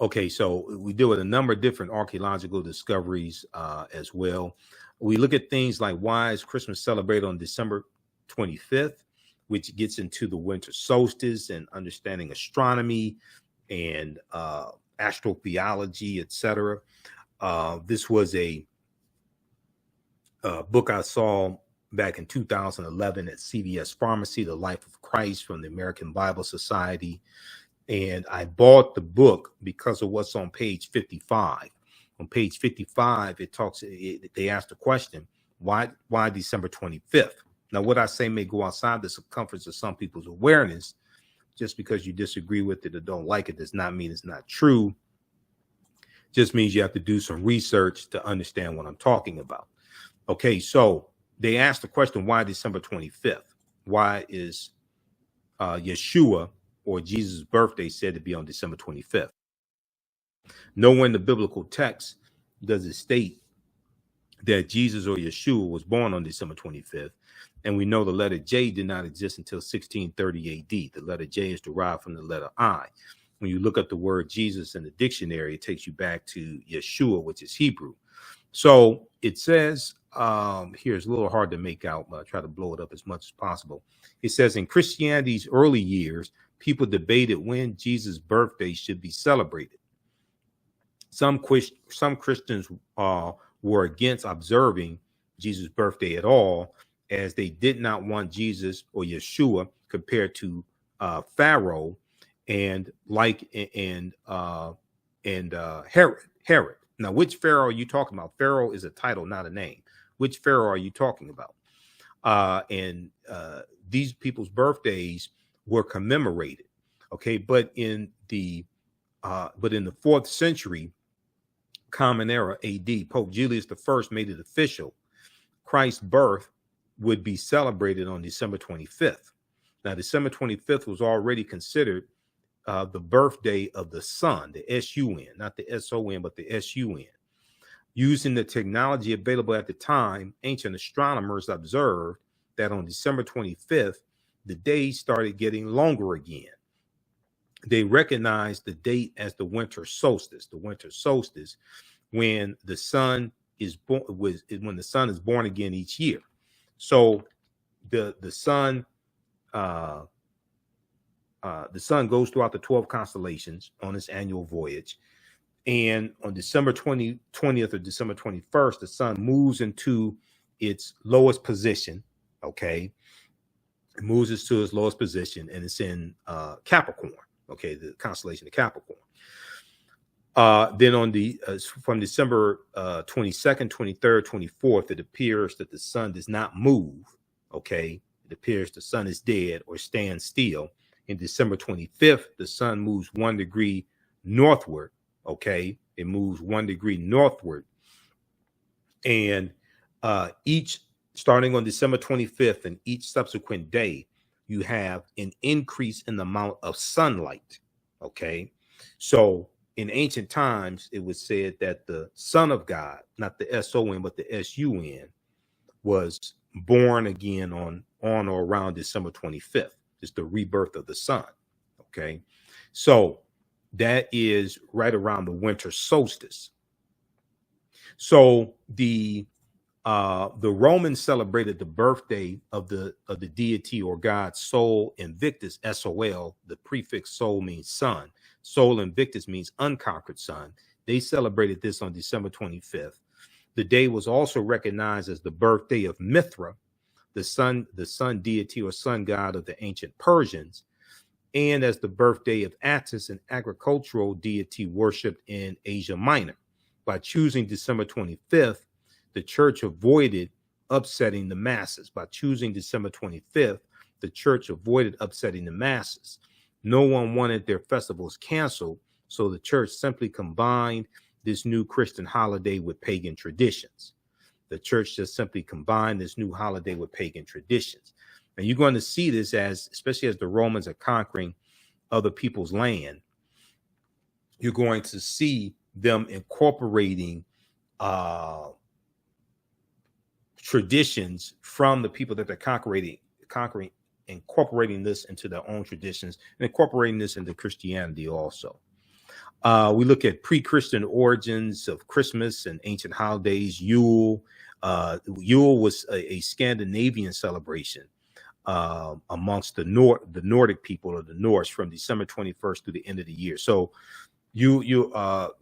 Okay, so we deal with a number of different archaeological discoveries as well. We look at things like why is Christmas celebrated on December 25th, which gets into the winter solstice and understanding astronomy and astrotheology, etc. This was a book I saw back in 2011 at CVS Pharmacy, The Life of Christ from the American Bible Society. And I bought the book because of what's on page 55. On page 55, they asked the question, why December 25th? Now, what I say may go outside the circumference of some people's awareness. Just because you disagree with it or don't like it does not mean it's not true. Just means you have to do some research to understand what I'm talking about. Okay, so they asked the question, why December 25th? Why is Yeshua or Jesus' birthday said to be on December 25th? Nowhere in the biblical text does it state that Jesus or Yeshua was born on December 25th. And we know the letter J did not exist until 1630 AD. The letter J is derived from the letter I. When you look up the word Jesus in the dictionary, it takes you back to Yeshua, which is Hebrew. So it says, here it's a little hard to make out, but I try to blow it up as much as possible. It says, in Christianity's early years, people debated when Jesus' birthday should be celebrated. Some Christians were against observing Jesus' birthday at all, as they did not want Jesus or Yeshua compared to Pharaoh and Herod. Now, which Pharaoh are you talking about? Pharaoh is a title, not a name. Which Pharaoh are you talking about? And these people's birthdays were commemorated. Okay, but in the 4th century Common Era AD, Pope Julius I made it official. Christ's birth would be celebrated on December 25th. Now, December 25th was already considered the birthday of the sun, the S-U-N, not the S-O-N, but the S-U-N. Using the technology available at the time, ancient astronomers observed that on December 25th, the days started getting longer again. They recognized the date as the winter solstice. The winter solstice, when the sun is born, when the sun is born again each year. So the sun goes throughout the 12 constellations on its annual voyage. And on December 20th or December 21st, the sun moves into its lowest position. Okay. It moves to its lowest position, and it's in Capricorn. Okay. The constellation of Capricorn. Then on from December 22nd, 23rd, 24th, it appears that the sun does not move. Okay. It appears the sun is dead or stands still. In December 25th, the sun moves 1 degree northward. Okay. It moves 1 degree northward. And starting on December 25th and each subsequent day, you have an increase in the amount of sunlight. Okay. So in ancient times, it was said that the Son of God, not the S-O-N, but the S-U-N, was born again on or around December 25th. It's the rebirth of the sun. Okay. So that is right around the winter solstice. So the Romans celebrated the birthday of the deity or god Sol Invictus, S-O-L. The prefix Sol means sun. Sol Invictus means unconquered sun. They celebrated this on December 25th. The day was also recognized as the birthday of Mithra, the sun deity or sun god of the ancient Persians, and as the birthday of Attis, an agricultural deity worshipped in Asia Minor. By choosing December 25th, the church avoided upsetting the masses. By choosing December 25th, the church avoided upsetting the masses. No one wanted their festivals canceled, so the church simply combined this new Christian holiday with pagan traditions. The church just simply combined this new holiday with pagan traditions. And you're going to see this especially as the Romans are conquering other people's land, you're going to see them incorporating traditions from the people that they're conquering, incorporating this into their own traditions and incorporating this into Christianity also. We look at pre-Christian origins of Christmas and ancient holidays. Yule. Yule was a Scandinavian celebration amongst the Nordic people of the Norse from December 21st through the end of the year. So you'll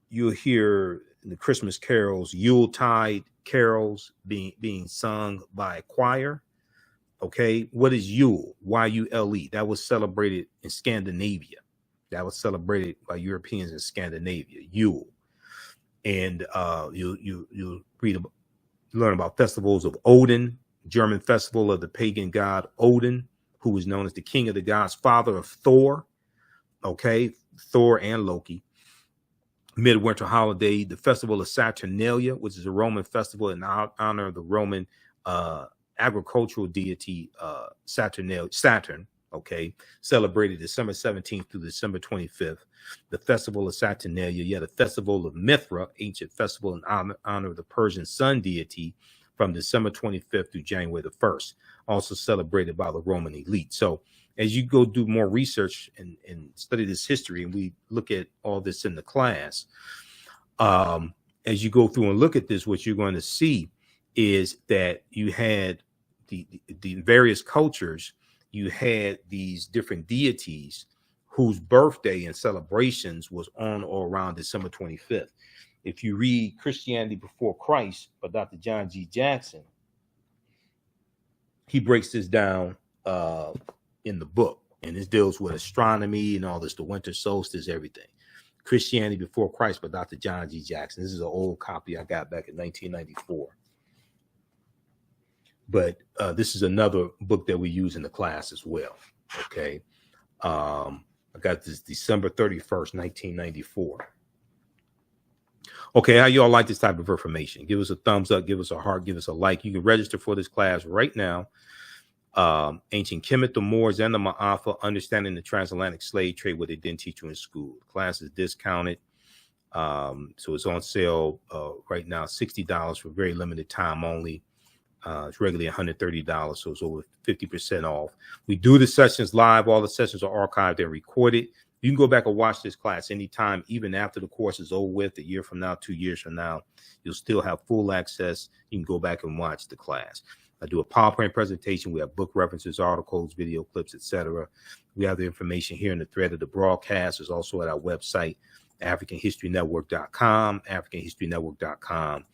hear in the Christmas carols, Yuletide carols being sung by a choir. Okay, what is Yule? Y-U-L-E. That was celebrated in Scandinavia. That was celebrated by Europeans in Scandinavia. Yule, and you learn about festivals of Odin, German festival of the pagan god Odin, who was known as the king of the gods, father of Thor. Okay, Thor and Loki. Midwinter holiday, the festival of Saturnalia, which is a Roman festival in honor of the Roman agricultural deity Saturn. Okay, celebrated December 17th through December 25th. The festival of Saturnalia, you had a festival of Mithra, ancient festival in honor of the Persian sun deity, from December 25th through January the 1st, also celebrated by the Roman elite. So as you go do more research and study this history, and we look at all this in the class, as you go through and look at this, what you're going to see is that you had the various cultures, you had these different deities whose birthday and celebrations was on or around December 25th. If you read Christianity Before Christ by Dr. John G. Jackson, he breaks this down in the book, and this deals with astronomy and all this, the winter solstice, everything. Christianity Before Christ by Dr. John G. Jackson. This is an old copy I got back in 1994. But this is another book that we use in the class as well. Okay. I got this December 31st, 1994. Okay, how y'all like this type of information? Give us a thumbs up, give us a heart, give us a like. You can register for this class right now. Ancient Kemet, the Moors, and the Ma'afa, understanding the transatlantic slave trade, what they didn't teach you in school. The class is discounted. So it's on sale right now, $60 for very limited time only. It's regularly $130, so it's over 50% off. We do the sessions live. All the sessions are archived and recorded. You can go back and watch this class anytime, even after the course is over with, a year from now, 2 years from now. You'll still have full access. You can go back and watch the class. I do a PowerPoint presentation. We have book references, articles, video clips, etc. We have the information here in the thread of the broadcast. It's also at our website, AfricanHistoryNetwork.com, AfricanHistoryNetwork.com.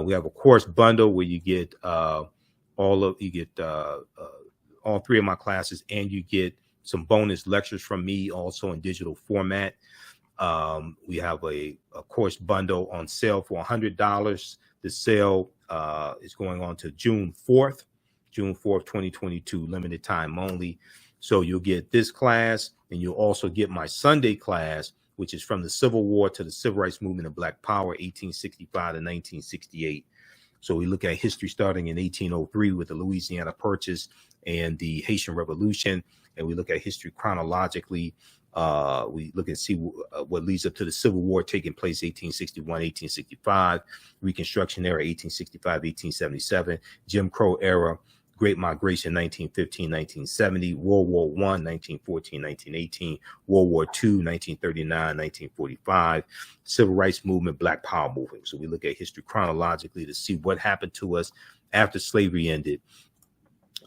We have a course bundle where you get all three of my classes, and you get some bonus lectures from me also in digital format. We have a course bundle on sale for $100. The sale is going on to June 4th, 2022, limited time only. So you'll get this class, and you'll also get my Sunday class, which is from the Civil War to the Civil Rights Movement and Black Power, 1865 to 1968. So we look at history starting in 1803 with the Louisiana Purchase and the Haitian Revolution, and we look at history chronologically. We look and see what leads up to the Civil War taking place 1861, 1865, Reconstruction era 1865, 1877, Jim Crow era, Great Migration 1915, 1970, World War I, 1914, 1918, World War II, 1939, 1945, Civil Rights Movement, Black Power movement. So we look at history chronologically to see what happened to us after slavery ended,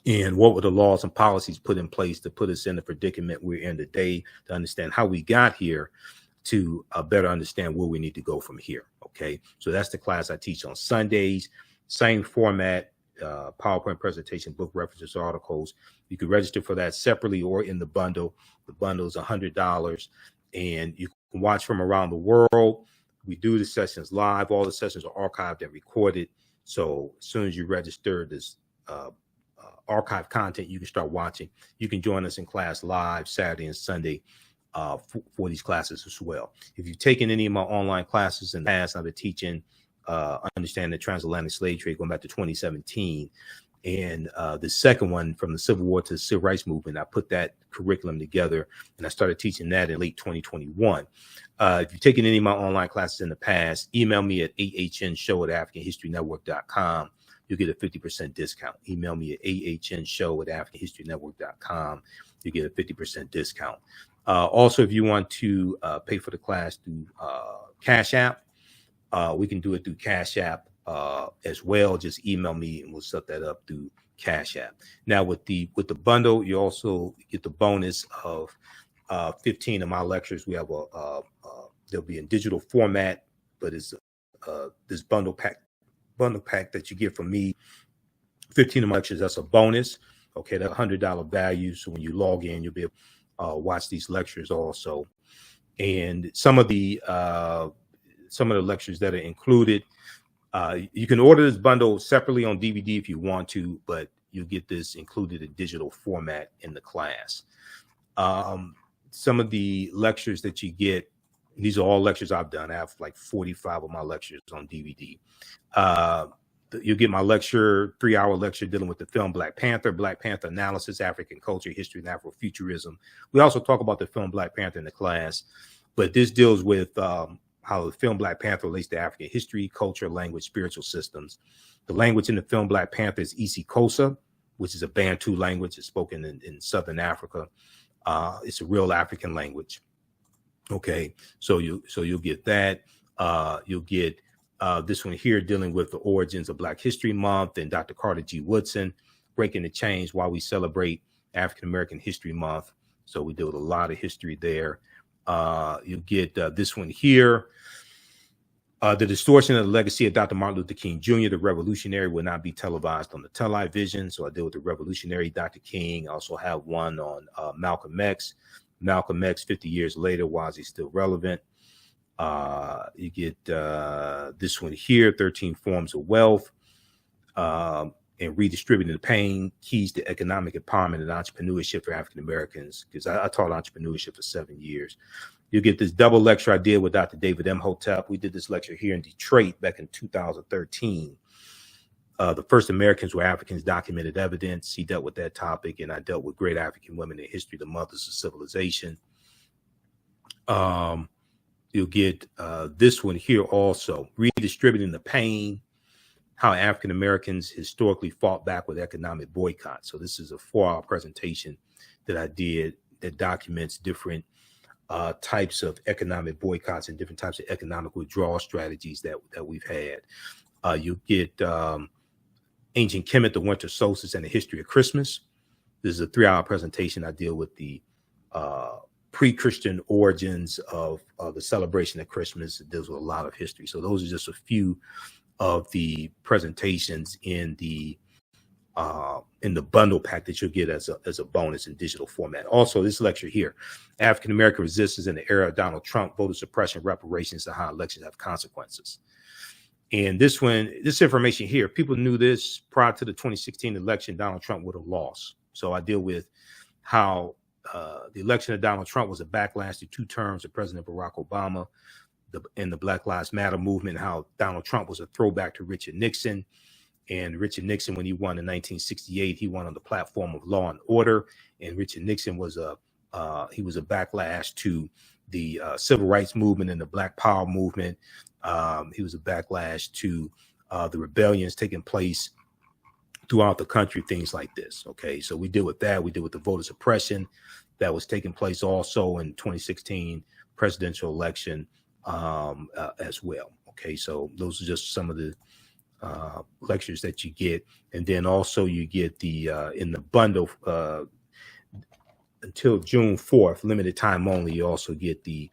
and what were the laws and policies put in place to put us in the predicament we're in today, to understand how we got here, to better understand where we need to go from here. Okay, so that's the class I teach on Sundays. Same format, PowerPoint presentation, book references, articles. You can register for that separately or in the bundle. The bundle is $100, and you can watch from around the world. We do the sessions live. All the sessions are archived and recorded. So as soon as you register this archive content, you can start watching. You can join us in class live Saturday and Sunday for these classes as well. If you've taken any of my online classes in the past, I've been teaching Understanding the Transatlantic Slave Trade going back to 2017. And the second one, from the Civil War to the Civil Rights Movement, I put that curriculum together, and I started teaching that in late 2021. If you've taken any of my online classes in the past, email me at ahnshow@AfricanHistoryNetwork.com. You'll get a 50% discount. Email me at ahnshow@AfricanHistoryNetwork.com. You get a 50% discount. Also, if you want to pay for the class through Cash App, we can do it through Cash App as well. Just email me and we'll set that up through Cash App. Now with the bundle, you also get the bonus of 15 of my lectures. We have they'll be in digital format, but it's this bundle pack that you get from me. 15 of my lectures, that's a bonus. Okay, that's $100 value. So when you log in, you'll be able to watch these lectures also. And some of the lectures that are included, you can order this bundle separately on DVD if you want to, but you'll get this included in digital format in the class. Some of the lectures that you get, these are all lectures I've done. I have like 45 of my lectures on DVD. You'll get my lecture, 3-hour lecture dealing with the film Black Panther analysis, African culture, history, and Afrofuturism. We also talk about the film Black Panther in the class, but this deals with how the film Black Panther relates to African history, culture, language, spiritual systems. The language in the film Black Panther is isiXhosa, which is a Bantu language. It's spoken in Southern Africa. It's a real African language. Okay, so you'll get that. You'll get this one here dealing with the origins of Black History Month, and Dr. Carter G. Woodson, Breaking the Chains, why we celebrate African American History Month. So we deal with a lot of history there. You'll get this one here. The distortion of the legacy of Dr. Martin Luther King Jr., the revolutionary, will not be televised on the television. So I deal with the revolutionary Dr. King. I also have one on Malcolm X. Malcolm X, 50 years later, why is he still relevant? You get this one here, 13 Forms of Wealth, and Redistributing the Pain, Keys to Economic Empowerment and Entrepreneurship for African Americans, because I taught entrepreneurship for 7 years. You'll get this double lecture I did with Dr. David Imhotep. We did this lecture here in Detroit back in 2013. The first Americans were Africans, documented evidence. He dealt with that topic, and I dealt with great African women in history, the mothers of civilization. You'll get this one here also, Redistributing the Pain, how African Americans historically fought back with economic boycott. So this is a 4-hour presentation that I did that documents different types of economic boycotts and different types of economic withdrawal strategies that we've had. You get Ancient Kemet, the Winter Solstice, and the History of Christmas. This is a 3-hour presentation. I deal with the pre-Christian origins of the celebration of Christmas. It deals with a lot of history. So those are just a few of the presentations in the bundle pack that you'll get as a bonus in digital format. Also, this lecture here, African American resistance in the era of Donald Trump, voter suppression, reparations, and how elections have consequences. And this information here, people knew this prior to the 2016 election, Donald Trump would have lost. So I deal with how the election of Donald Trump was a backlash to 2 terms of President Barack Obama and the Black Lives Matter movement, how Donald Trump was a throwback to Richard Nixon. And Richard Nixon, when he won in 1968, he won on the platform of law and order. And Richard Nixon was a backlash to the civil rights movement and the Black Power movement. He was a backlash to the rebellions taking place throughout the country, things like this. Okay, so we deal with that. We deal with the voter suppression that was taking place also in 2016 presidential election as well. Okay, so those are just some of the lectures that you get. And then also you get the in the bundle until June 4th, limited time only, you also get the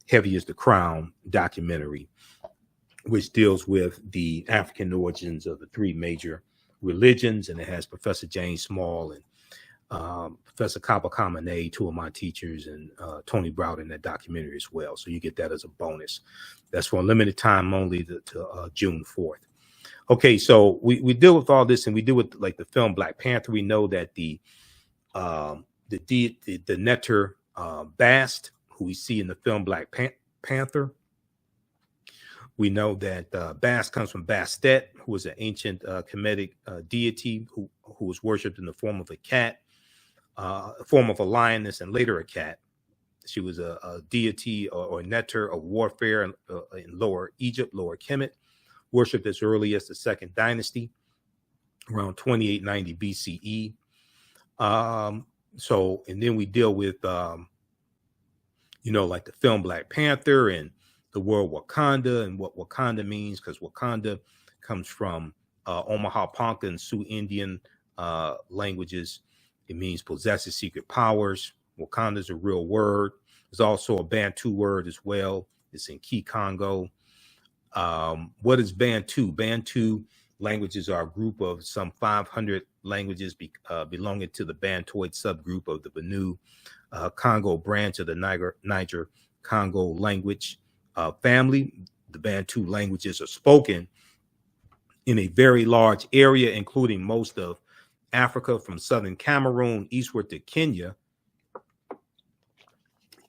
Heavy is the Crown documentary, which deals with the African origins of the 3 major religions. And it has Professor James Small and Professor Kaba Kamene, 2 of my teachers, and Tony Browder in that documentary as well. So you get that as a bonus. That's for a limited time only to June 4th. Okay, so we deal with all this, and we deal with like the film Black Panther. We know that the Neter Bast, who we see in the film Black Panther, we know that Bast comes from Bastet, who was an ancient Kemetic deity who was worshipped in the form of a cat, a form of a lioness, and later a cat. She was a deity or Neter of warfare in Lower Egypt, Lower Kemet, worshipped as early as the 2nd dynasty, around 2890 BCE. So, and then we deal with, like the film Black Panther and the word Wakanda and what Wakanda means, because Wakanda comes from Omaha Ponca and Sioux Indian languages. It means possesses secret powers. Wakanda is a real word. There's also a Bantu word as well. It's in Kikongo. What is Bantu? Bantu Languages are a group of some 500 languages belonging to the Bantoid subgroup of the Benue Congo branch of the Niger Congo language family. The Bantu languages are spoken in a very large area, including most of Africa from southern Cameroon eastward to Kenya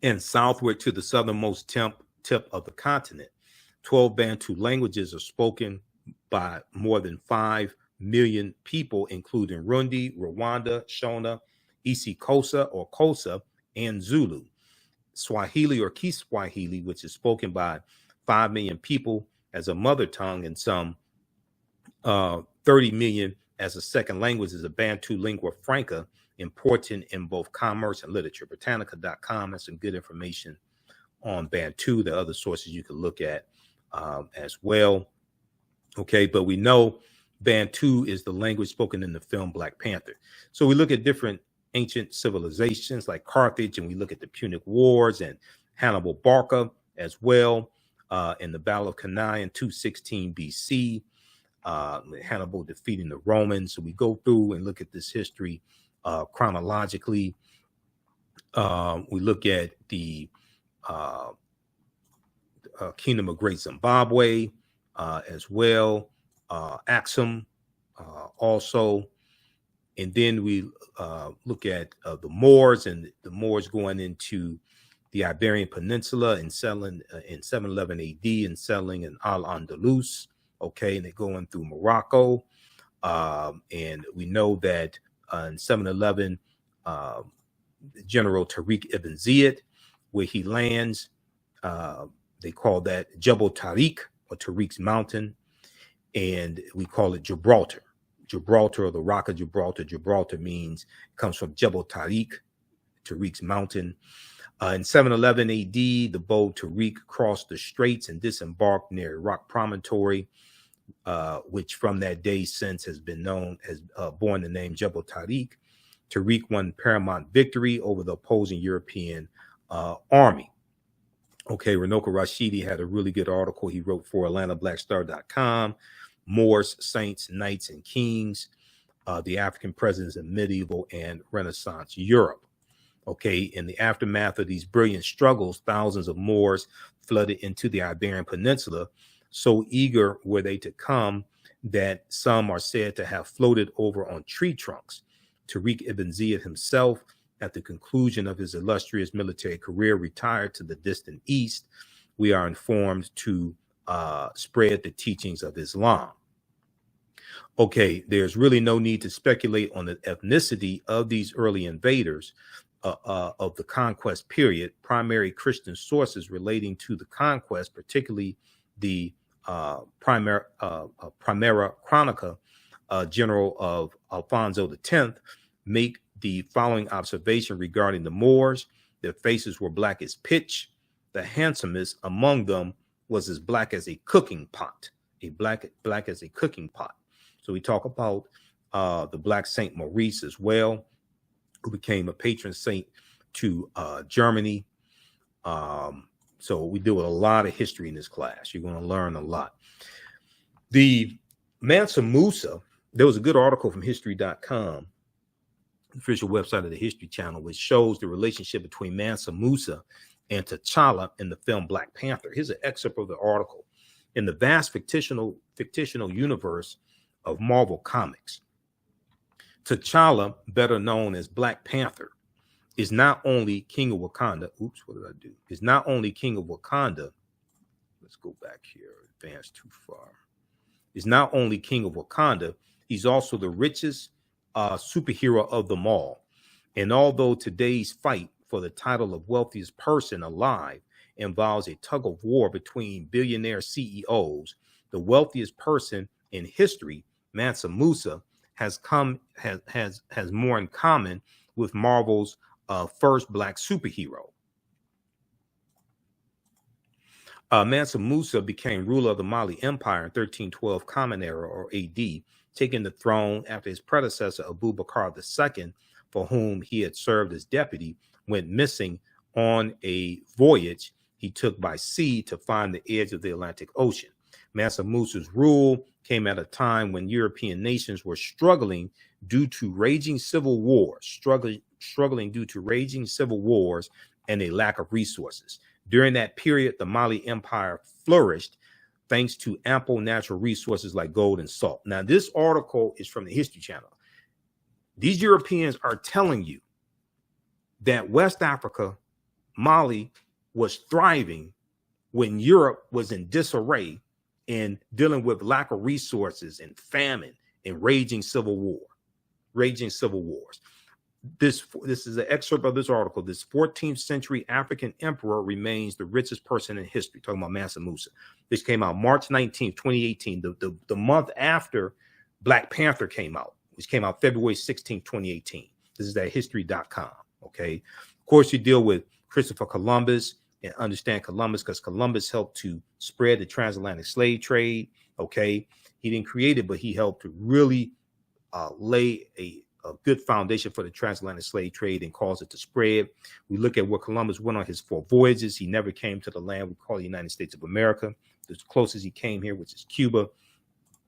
and southward to the southernmost tip of the continent. 12 Bantu languages are spoken by more than 5 million people, including Rundi, Rwanda, Shona, Isikosa or Kosa, and Zulu. Swahili or Kiswahili, which is spoken by 5 million people as a mother tongue and some 30 million as a second language, is a Bantu lingua franca, important in both commerce and literature. Britannica.com has some good information on Bantu. There are other sources you can look at as well. Okay, but we know Bantu is the language spoken in the film Black Panther. So we look at different ancient civilizations like Carthage, and we look at the Punic Wars and Hannibal Barca as well in the Battle of Cannae in 216 BC. Hannibal defeating the Romans. So we go through and look at this history chronologically. We look at the Kingdom of Great Zimbabwe as well, Axum also. And then we look at the Moors, and the Moors going into the Iberian Peninsula and settling in 711 AD and settling in Al-Andalus. Okay, and they're going through Morocco. And we know that in 711, General Tariq ibn Ziyad, where he lands, they call that Jebel Tariq, or Tariq's Mountain, and we call it Gibraltar. Gibraltar, or the Rock of Gibraltar. Gibraltar comes from Jebel Tariq, Tariq's Mountain. In 711 AD, the boat Tariq crossed the straits and disembarked near a rock promontory, which from that day since has been known as borne the name Jebel Tariq. Tariq won paramount victory over the opposing European army. Okay, Ranoka Rashidi had a really good article he wrote for AtlantaBlackStar.com, Moors, Saints, Knights, and Kings, the African Presence in Medieval and Renaissance Europe. Okay, in the aftermath of these brilliant struggles, thousands of Moors flooded into the Iberian Peninsula. So eager were they to come that some are said to have floated over on tree trunks. Tariq ibn Ziyad himself, at the conclusion of his illustrious military career, retired to the distant east. We are informed to spread the teachings of Islam. Okay, there's really no need to speculate on the ethnicity of these early invaders of the conquest period. Primary Christian sources relating to the conquest, particularly the Primera Chronica, General of Alfonso X, make the following observation regarding the Moors. Their faces were black as pitch. The handsomest among them was as black as a cooking pot, black as a cooking pot. So we talk about the Black Saint Maurice as well, who became a patron saint to Germany. So we do a lot of history in this class. You're going to learn a lot. The Mansa Musa, there was a good article from history.com, official website of the History Channel, which shows the relationship between Mansa Musa and T'Challa in the film Black Panther. Here's an excerpt of the article. In the vast fictional universe of Marvel Comics, T'Challa, better known as Black Panther, is not only king of Wakanda. Oops, what did I do? Is not only king of Wakanda. Let's go back here. Advance too far. Is not only king of Wakanda, he's also the richest superhero of them all. And although today's fight for the title of wealthiest person alive involves a tug of war between billionaire CEOs, the wealthiest person in history, Mansa Musa, has more in common with Marvel's first black superhero. Mansa Musa became ruler of the Mali Empire in 1312 Common Era or AD, taking the throne after his predecessor Abu Bakr II, for whom he had served as deputy, went missing on a voyage he took by sea to find the edge of the Atlantic Ocean. Mansa Musa's rule came at a time when European nations were struggling due to raging civil wars, struggling due to raging civil wars and a lack of resources. During that period, the Mali Empire flourished thanks to ample natural resources like gold and salt. Now, this article is from the History Channel. These Europeans are telling you that West Africa, Mali, was thriving when Europe was in disarray and dealing with lack of resources and famine and raging civil wars. This is an excerpt of this article. This 14th century African emperor remains the richest person in history. Talking about Mansa Musa. This came out March 19th, 2018, the month after Black Panther came out, which came out February 16th, 2018. This is at history.com. Okay. Of course, you deal with Christopher Columbus and understand Columbus because Columbus helped to spread the transatlantic slave trade. Okay. He didn't create it, but he helped to really lay a good foundation for the transatlantic slave trade and cause it to spread. We look at where Columbus went on his 4 voyages. He never came to the land we call the United States of America. The closest he came here, which is Cuba,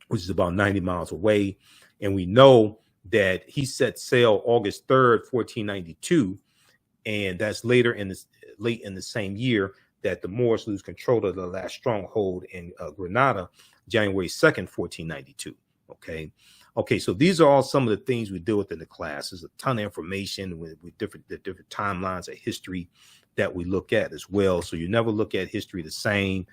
which is about 90 miles away. And we know that he set sail August 3rd, 1492. And that's late in the same year that the Moors lose control of the last stronghold in Granada, January 2nd, 1492. Okay, so these are all some of the things we deal with in the class. There's a ton of information with different timelines of history that we look at as well. So you never look at history the same.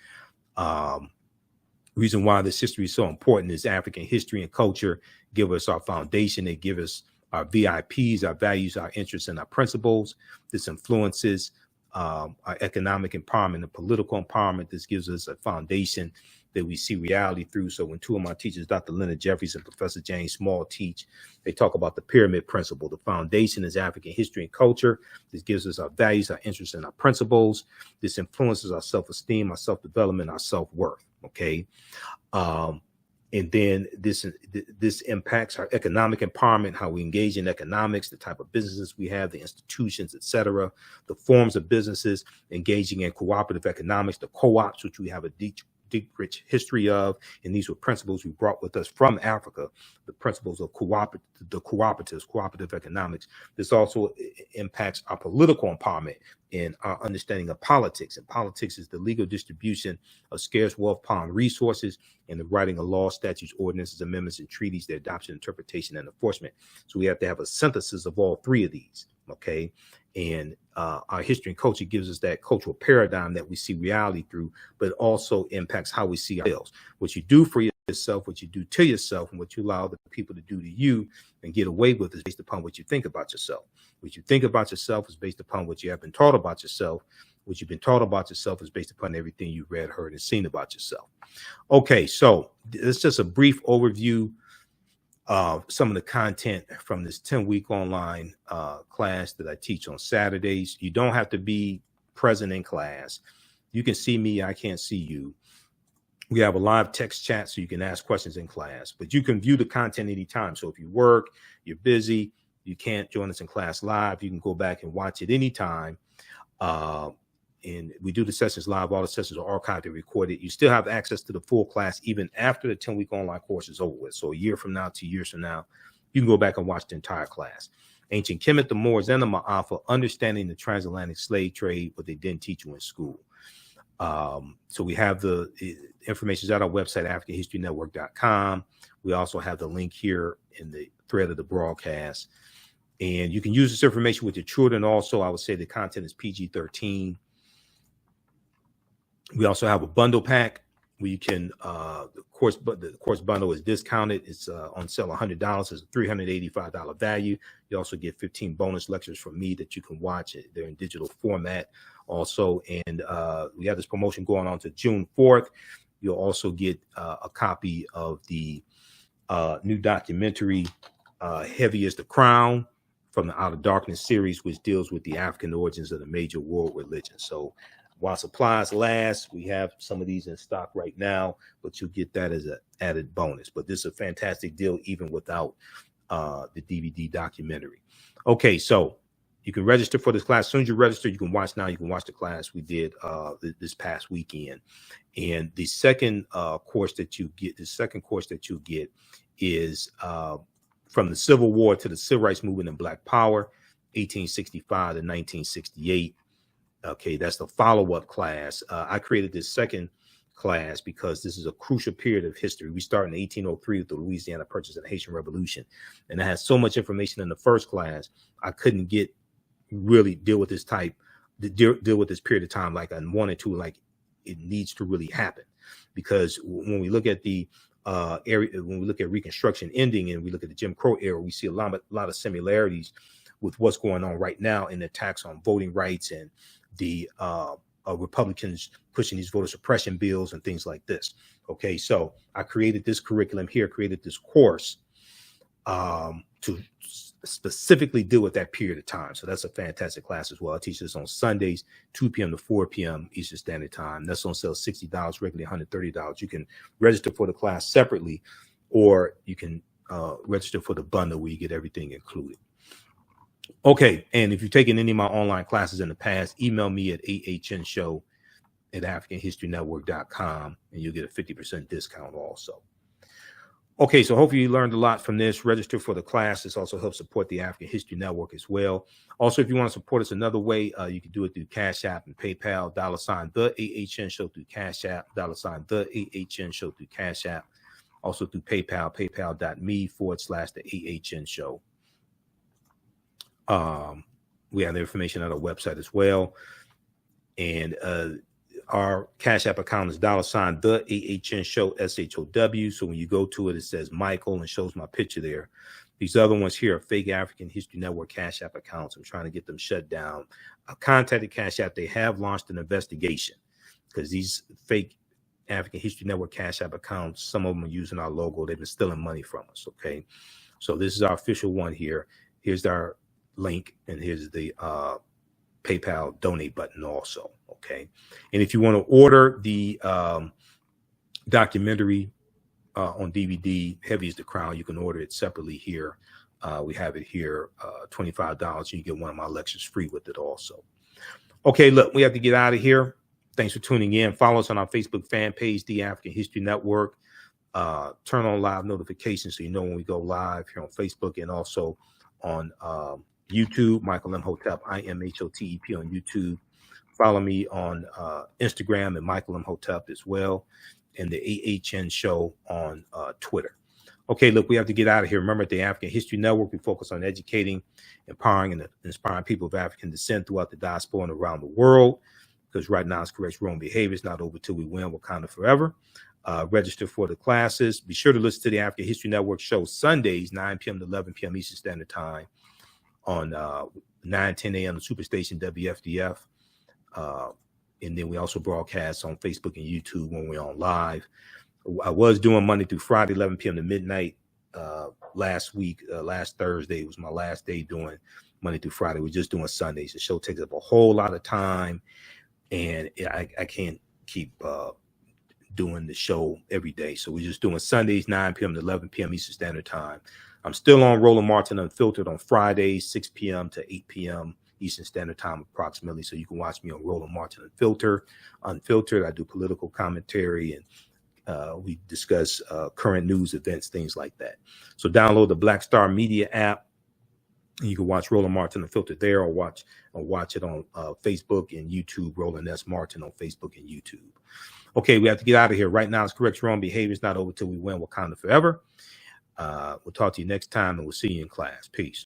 Reason why this history is so important is African history and culture give us our foundation. They give us our VIPs, our values, our interests, and our principles. This influences our economic empowerment and political empowerment. This gives us a foundation that we see reality through. So when 2 of my teachers, Dr. Leonard Jeffries and Professor James Small, teach, they talk about the pyramid principle. The foundation is African history and culture. This gives us our values, our interests, and our principles. This influences our self-esteem, our self-development, our self-worth. Okay. And then this impacts our economic empowerment, how we engage in economics, the type of businesses we have, the institutions, etc., the forms of businesses, engaging in cooperative economics, the co-ops, which we have a deep, rich history of. And these were principles we brought with us from Africa, the principles of cooperative economics. This also impacts our political empowerment and our understanding of politics. And politics is the legal distribution of scarce wealth upon resources and the writing of laws, statutes, ordinances, amendments, and treaties, their adoption, interpretation, and enforcement. So we have to have a synthesis of all 3 of these. Okay. And our history and culture gives us that cultural paradigm that we see reality through, but also impacts how we see ourselves. What you do for yourself, what you do to yourself, and what you allow the people to do to you and get away with is based upon what you think about yourself. What you think about yourself is based upon what you have been taught about yourself. What you've been taught about yourself is based upon everything you've read, heard, and seen about yourself. Okay, so it's just a brief overview of some of the content from this 10-week online class that I teach on Saturdays. You don't have to be present in class. You can see me, I can't see you. We have a live text chat so you can ask questions in class, but you can view the content anytime. So if you work, you're busy, you can't join us in class live, you can go back and watch it anytime. And we do the sessions live. All the sessions are archived and recorded. You still have access to the full class even after the 10-week online course is over with. So a year from now, 2 years from now, you can go back and watch the entire class. Ancient Kemet, the Moors, and the Ma'afa, understanding the transatlantic slave trade, what they didn't teach you in school. So we have the information at our website, AfricanHistoryNetwork.com. We also have the link here in the thread of the broadcast. And you can use this information with your children. Also, I would say the content is PG-13. We also have a bundle pack where you can, the course bundle is discounted. It's on sale $100. It's a $385 value. You also get 15 bonus lectures from me that you can watch. They're in digital format also. And we have this promotion going on to June 4th. You'll also get a copy of the new documentary, Heavy as the Crown, from the Out of Darkness series, which deals with the African origins of the major world religions. So while supplies last, we have some of these in stock right now, but you'll get that as an added bonus. But this is a fantastic deal, even without the DVD documentary. Okay, so you can register for this class. As soon as you register, you can watch now. You can watch the class we did this past weekend. And the second course that you get, is from the Civil War to the Civil Rights Movement and Black Power, 1865 to 1968. Okay, that's the follow-up class. I created this second class because this is a crucial period of history. We start in 1803 with the Louisiana Purchase and Haitian Revolution. And I had so much information in the first class, I couldn't really deal with this deal with this period of time like I wanted to, like it needs to really happen. Because when we look at the when we look at Reconstruction ending and we look at the Jim Crow era, we see a lot of similarities with what's going on right now in the attacks on voting rights and the Republicans pushing these voter suppression bills and things like this. Okay, so I created this curriculum here, created this course to specifically deal with that period of time. So that's a fantastic class as well. I teach this on Sundays, 2 p.m. to 4 p.m. Eastern Standard Time. That's on sale $60, regularly $130. You can register for the class separately, or you can register for the bundle where you get everything included. Okay, and if you've taken any of my online classes in the past, email me at ahnshow@africanhistorynetwork.com, and you'll get a 50% discount also. Okay, so hopefully you learned a lot from this. Register for the class. This also helps support the African History Network as well. Also, if you want to support us another way, you can do it through Cash App and PayPal, $ the AHN Show through Cash App, $ the AHN Show through Cash App. Also through PayPal, paypal.me/the AHN Show. We have the information on our website as well. And our Cash App account is $ the AHN Show, SHOW. So when you go to it, it says Michael and shows my picture there. These other ones here are fake African History Network Cash App accounts. I'm trying to get them shut down. I contacted Cash App. They have launched an investigation because these fake African History Network Cash App accounts, some of them are using our logo. They've been stealing money from us. Okay, so this is our official one here. Here's our link, and here's the PayPal donate button also. Okay, and if you want to order the documentary on DVD, Heavy is the Crown, you can order it separately here. We have it here, $25. You get one of my lectures free with it also. Okay, look, we have to get out of here. Thanks for tuning in. Follow us on our Facebook fan page, The African History Network. Turn on live notifications so you know when we go live here on Facebook, and also on YouTube, Michael Imhotep, IMHOTEP on YouTube. Follow me on Instagram at Michael Imhotep as well, and the AHN Show on Twitter. Okay, look, we have to get out of here. Remember, at the African History Network, we focus on educating, empowering, and inspiring people of African descent throughout the diaspora and around the world, because right now it's correct wrong behavior. It's not over till we win. Wakanda forever. Register for the classes. Be sure to listen to the African History Network show Sundays, 9 p.m. to 11 p.m. Eastern Standard Time on 9:10 a.m. the Superstation WFDF. And then we also broadcast on Facebook and YouTube when we're on live. I was doing Monday through Friday, 11 p.m. to midnight last week. Last Thursday was my last day doing Monday through Friday. We're just doing Sundays. The show takes up a whole lot of time, and I can't keep doing the show every day. So we're just doing Sundays, 9 p.m. to 11 p.m. Eastern Standard Time. I'm still on Roland Martin Unfiltered on Fridays, 6 p.m. to 8 p.m. Eastern Standard Time approximately. So you can watch me on Roland Martin Unfiltered. I do political commentary, and we discuss current news events, things like that. So download the Black Star Media app. You can watch Roland Martin Unfiltered there, or watch it on Facebook and YouTube, Roland S. Martin on Facebook and YouTube. Okay, we have to get out of here. Right now, it's correct wrong behavior. It's not over till we win. Wakanda forever. We'll talk to you next time, and we'll see you in class. Peace.